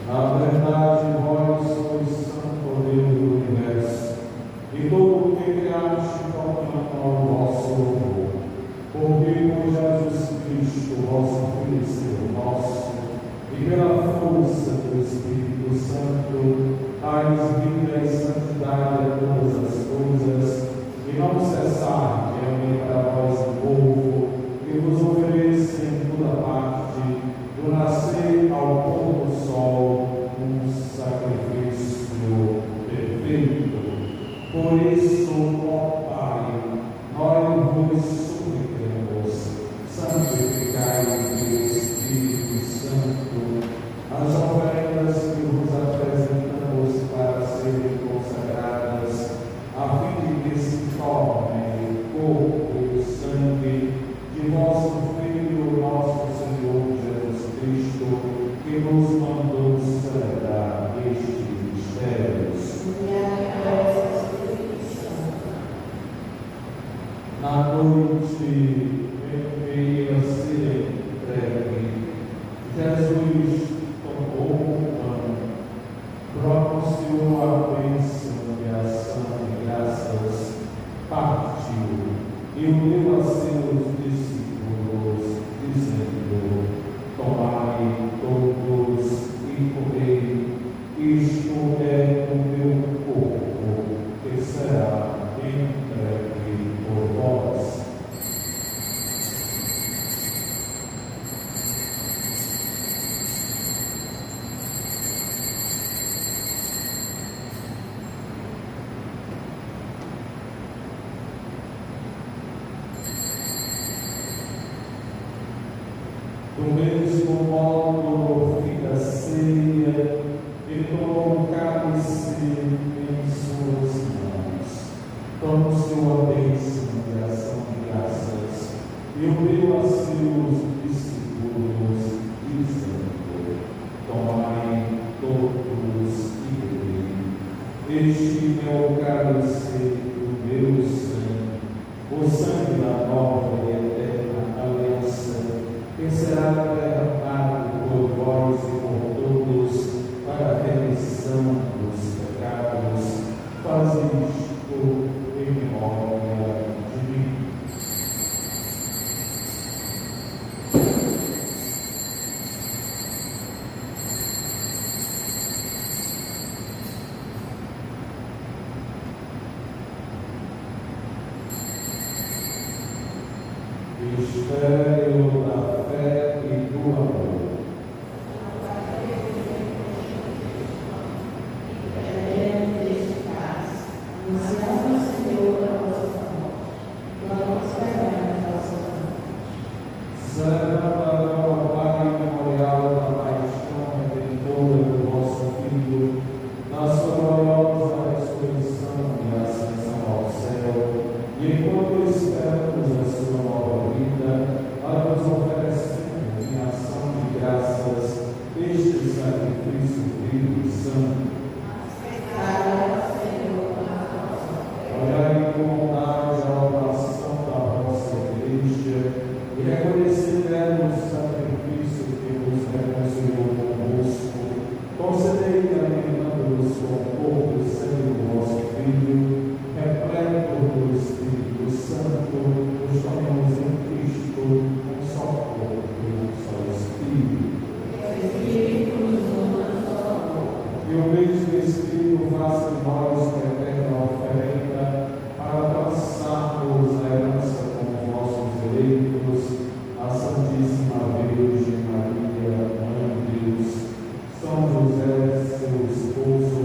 Na verdade, vós sois Santo Deus do universo, e todo o que criaste proclama o vosso louvor. Porque por Jesus Cristo, vosso Filho e Senhor nosso, e pela força do Espírito Santo, dais vida e santidade a todas as coisas, e não cessar de unir para vós o povo, que vos ofereça em toda parte, do nascer ao pôr do sol, um sacrifício perfeito. Por isso, ó Pai, nós vos suplicamos, santificai pelo Espírito Santo as oferendas que vos apresentamos para serem consagradas, a fim de que se tornem o corpo e o sangue de vosso Filho, nosso Senhor Jesus Cristo, que nos mandou celebrar estes mistérios. Na noite em que ia ser entregue, Jesus tomou o pão, pronunciou a bênção de ação de graças, partiu e o deu a seus discípulos, dizendo: tomai todos e comei, isto é o meu corpo, que será entregue por vós. Do mesmo modo, fim da ceia, ele tomou o cálice em suas mãos, pronunciou a bênção de ação de graças e o deu a seus discípulos, dizendo: tomai todos e bebei. Este é o cálice do meu sangue, o sangue da nova e eterna aliança, que será derramado por vós e por todos para a remissão dos pecados. Fazei isto em memória de mim. Mistério da fé e do amor. Celebrarão a Pai memorial da paixão redentora do vosso Filho, na sua gloriosa ressurreição e ascensão ao céu, e enquanto esperamos a sua nova vida, a nos oferecemos em ação de graças este sacrifício vivo e santo. Olhai com bondade a oração da vossa Igreja e reconhecendo o sacrifício que vos reconciliou convosco, concedei que, alimentando-nos com o corpo e sangue do vosso Filho, repleto do Espírito Santo, nos tornemos em Cristo um só corpo e um só Espírito. E o mesmo Espírito faça de nós uma eterna oferenda para alcançarmos a herança com os nossos eleitos, a Santíssima Virgem Maria, Mãe de Deus, São José, seu esposo,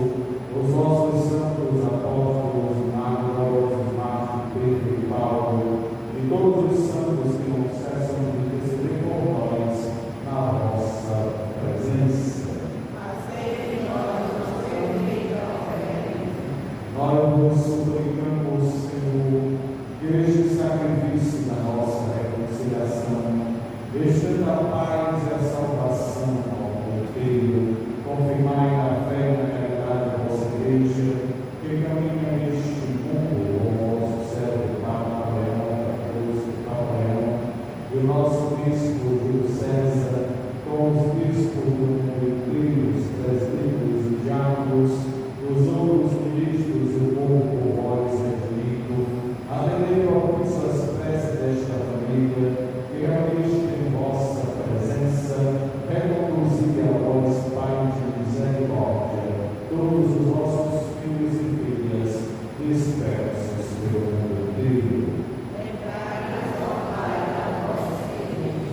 os nossos santos apóstolos, Marcos, Pedro e Paulo, e todos os santos que não cessam de receber por nós na vossa presença. Nós vos suplicamos, Senhor, que este sacrifício da nossa reconciliação estenda a paz e a salvação ao mundo inteiro. Confirmai na fé e na caridade da vossa Igreja, que caminha neste mundo com o vosso servo Papa Leão XIV, e o nosso bispo Júlio César, com os bispos do mundo inteiro, os presbíteros e diáconos, os outros ministros e o povo por vós redimido, atendei propícias preces desta família, que reuniste em vossa presença, reconduzi a vós, Pai de misericórdia, todos os vossos filhos e filhas, dispersos pelo mundo inteiro.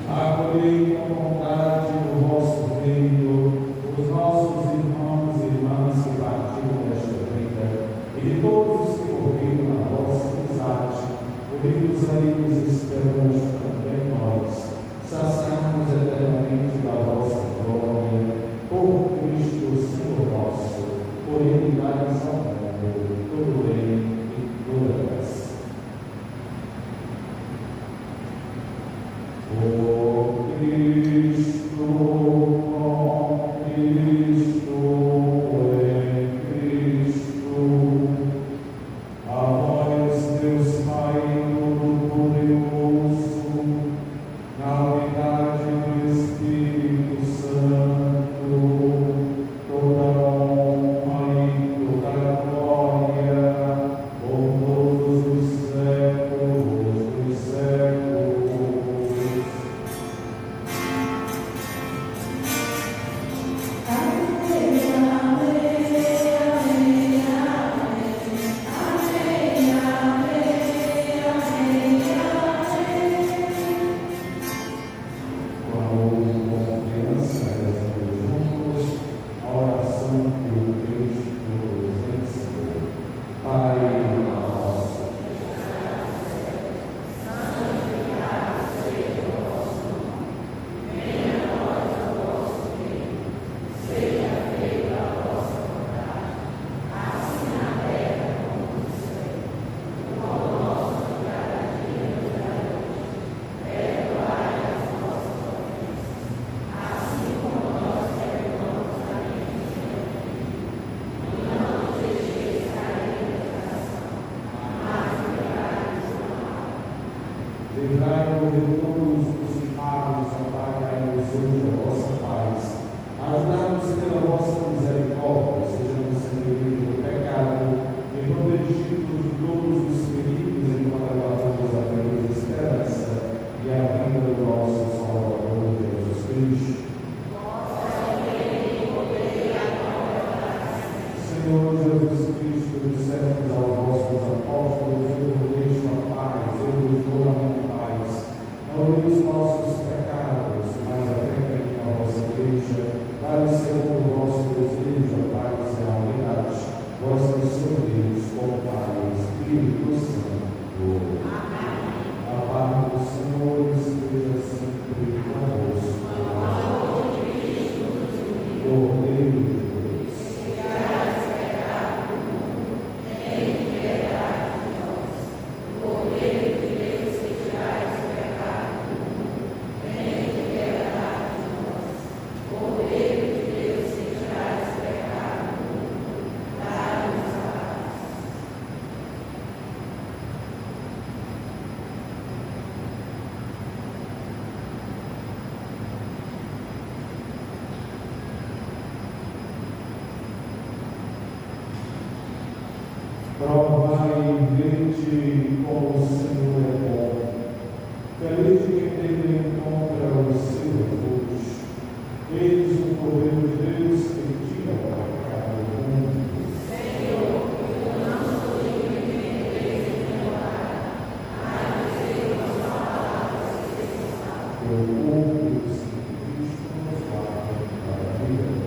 Acolhei com bondade no vosso reino os nossos irmãos e irmãs que partiram desta vida, e de todos os que morreram na vossa amizade, unidos-aí nos esperamos também nós, saciamos eternamente da vossa glória, por Cristo Senhor nosso, por ele dai-nos ao mundo todo bem e toda graça. Por Cristo, com Cristo, em Cristo, a vós, Deus Pai Todo-Poderoso, Livrai-nos de todos os males, ó Pai, dai-nos hoje a vossa paz. Ajudai-nos pela vossa misericórdia, sejamos sempre livres do pecado e protegidos de todos os perigos, enquanto aguardamos a feliz esperança e a vinda do nosso Salvador Jesus Cristo. Senhor Jesus Cristo, dissemos aos vossos apóstolos: eu vos deixo a paz, eu vos dou a minha paz. Não olheis os nossos pecados, mas atendei a vossa igreja. Dai-lhe segundo o vosso desejo, a paz e a unidade. Vós que sois Deus, com Pai e Espírito Santo. A paz do Senhor esteja sempre convosco. Cordeiro de Deus. Provai e vede como o Senhor é bom. Feliz de quem nele encontra o seu refúgio. Eis o Cordeiro de Deus que tira o pecado do mundo. Pelo corpo do Cristo nos lava para a vida.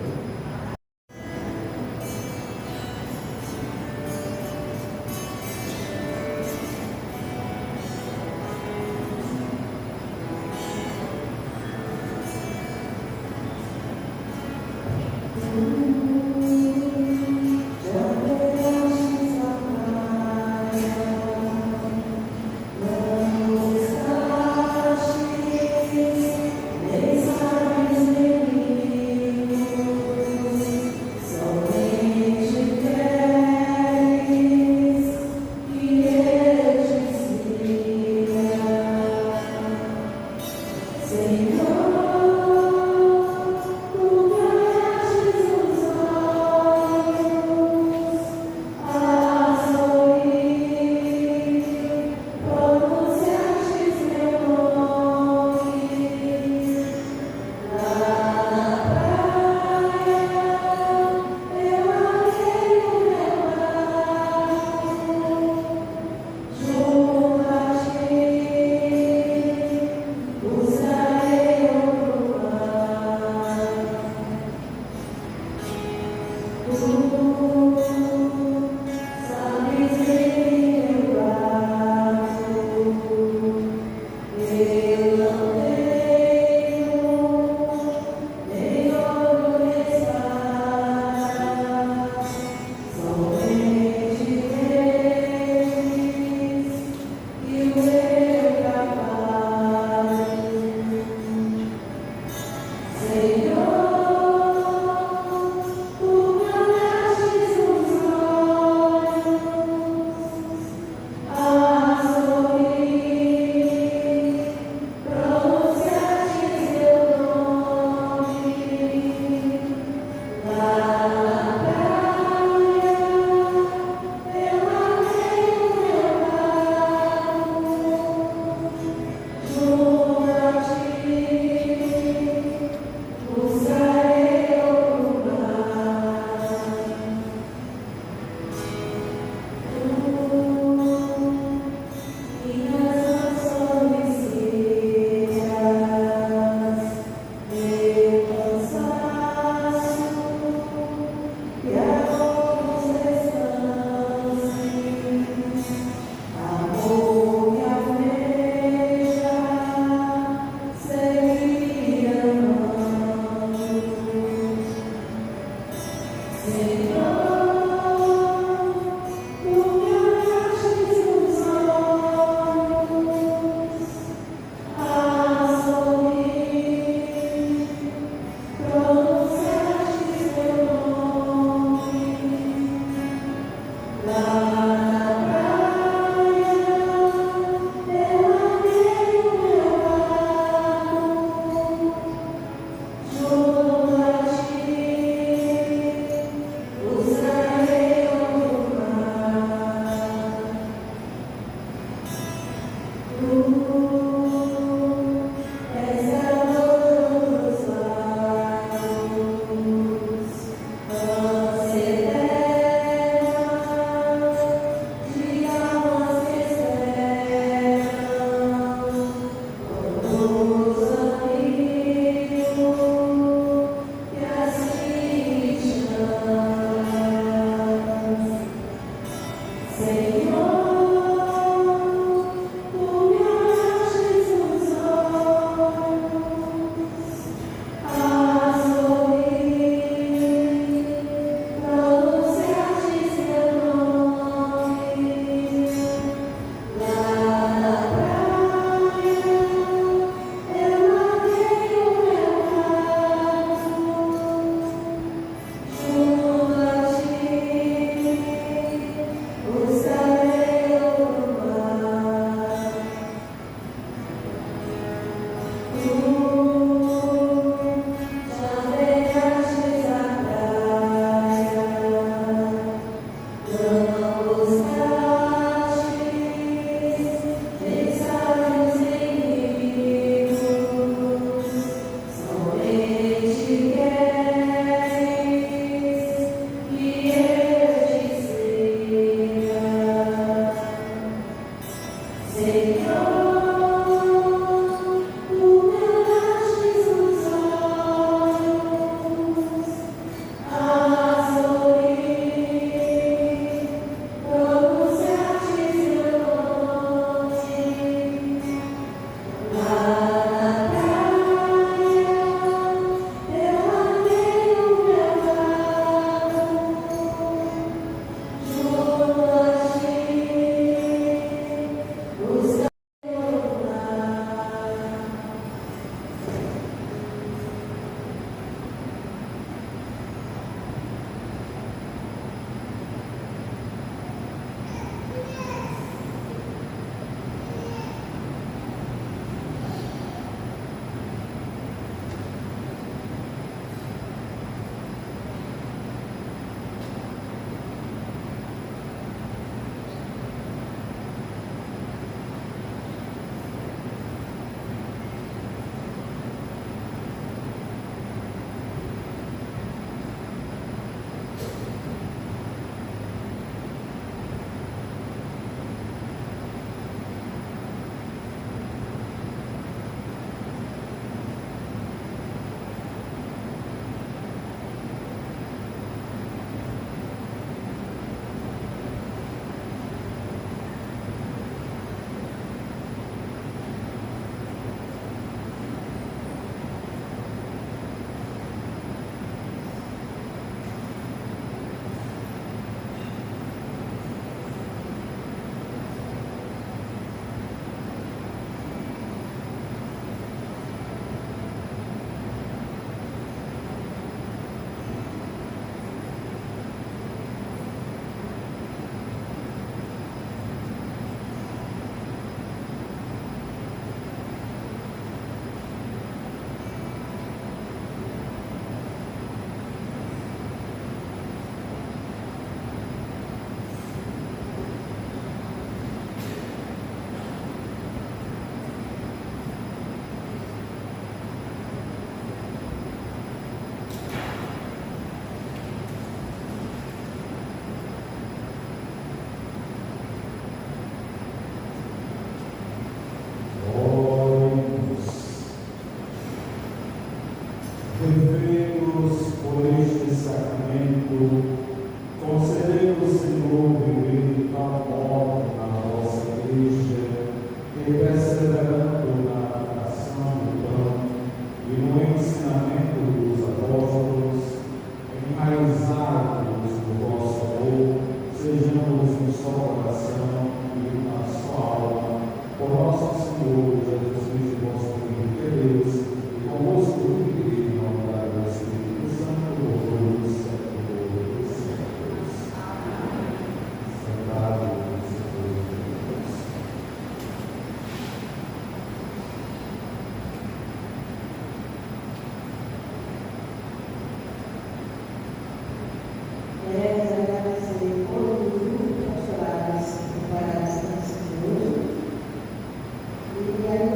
E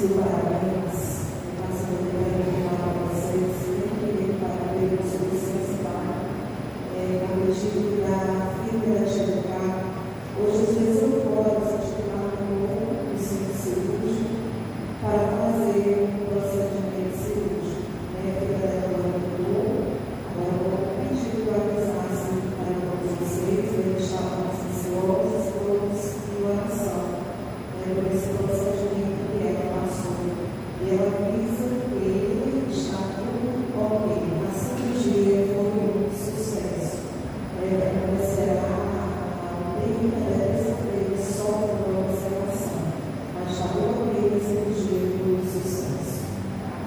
seu parabéns. Mas eu quero falar para vocês, sempre parabéns sobre seus pais. Com o objetivo da filha Angélica. Hoje os reservatórios estimaram os cirúrgicos para fazer o procedimento cirúrgico. A filha dela mudou. Agora eu vou pedir para avisassem para todos vocês, eles estavam ansiosos todos em oração. Por esse procedimento que ela passou. E ela avisa que ele está tudo ok. A cirurgia foi um sucesso. Acontecerá a 30 só por observação. Mas está tudo ok, a cirurgia foi um sucesso.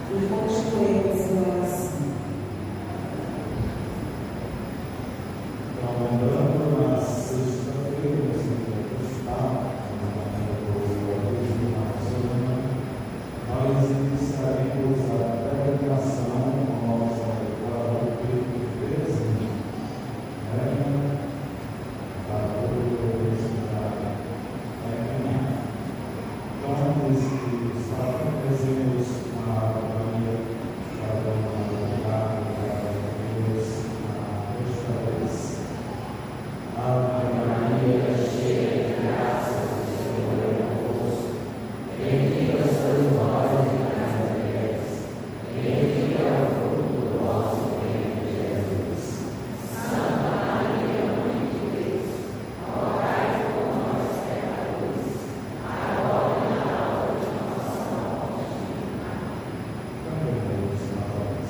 E continuemos em oração. Lembrando, na sexta-feira, no segundo estado, nós iniciaremos a pregação com a nossa declaração de presente, para todos então, nesse sábado, fazemos uma alegria para uma Deus, esta vez. Ave Maria, cheia de graça, o Senhor é convosco. Bendita sois vós entre as mulheres, bendito é o fruto do vosso ventre, Jesus. Santa Maria, Mãe de Deus, rogai por nós, pecadores, agora e na hora de nossa morte. Amém. Cantemos na voz.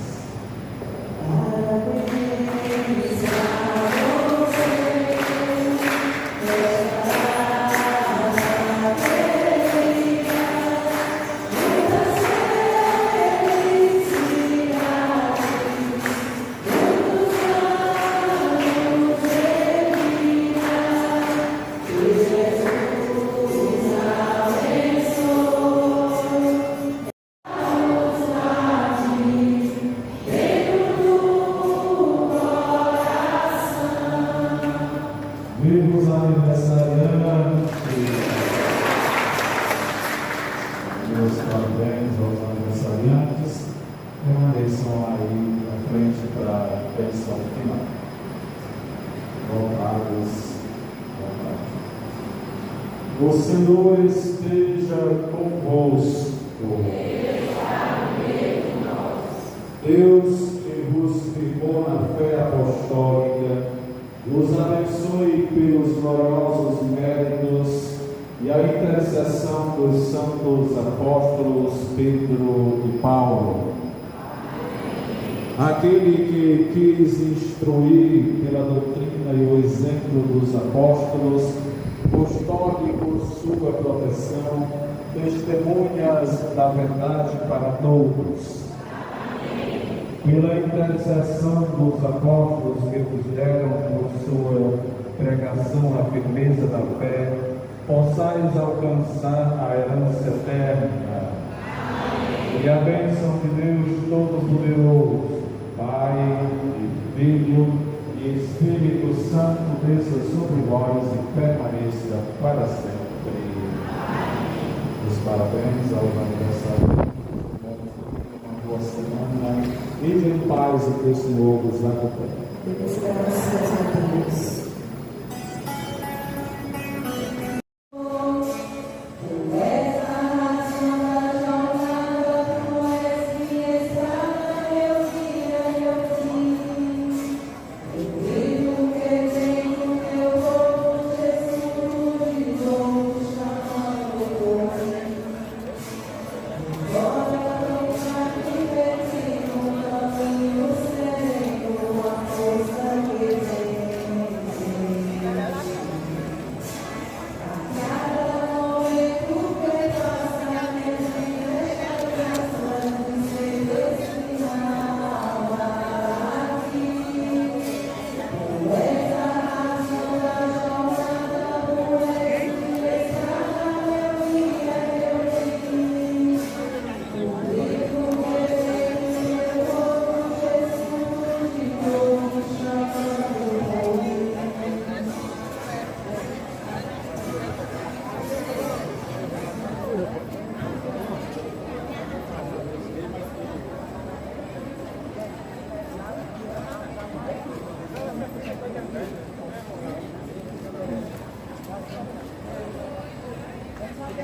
Vivos aniversariantes, meus parabéns aos aniversariantes, permaneçam aí na frente para a bênção final. Voltados. O Senhor esteja convosco. Deus que vos firmou na fé apostólica, nos abençoe pelos gloriosos méritos e a intercessão dos santos apóstolos Pedro e Paulo. Aquele que quis instruir pela doutrina e o exemplo dos apóstolos, custódio por sua proteção, testemunhas da verdade para todos. Pela intercessão dos apóstolos que vos deram por sua pregação a firmeza da fé, possais alcançar a herança eterna. E a bênção de Deus Todo-Poderoso, Pai e Filho e Espírito Santo, desça sobre vós e permaneça para sempre. Os parabéns aos aniversariantes. Boa semana, ide em paz e que o Senhor vos acompanhe. Graças a Deus. E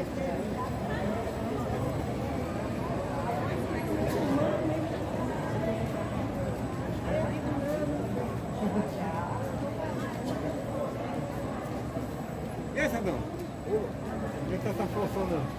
aí, Sandrão? Como é que tá essa função, não?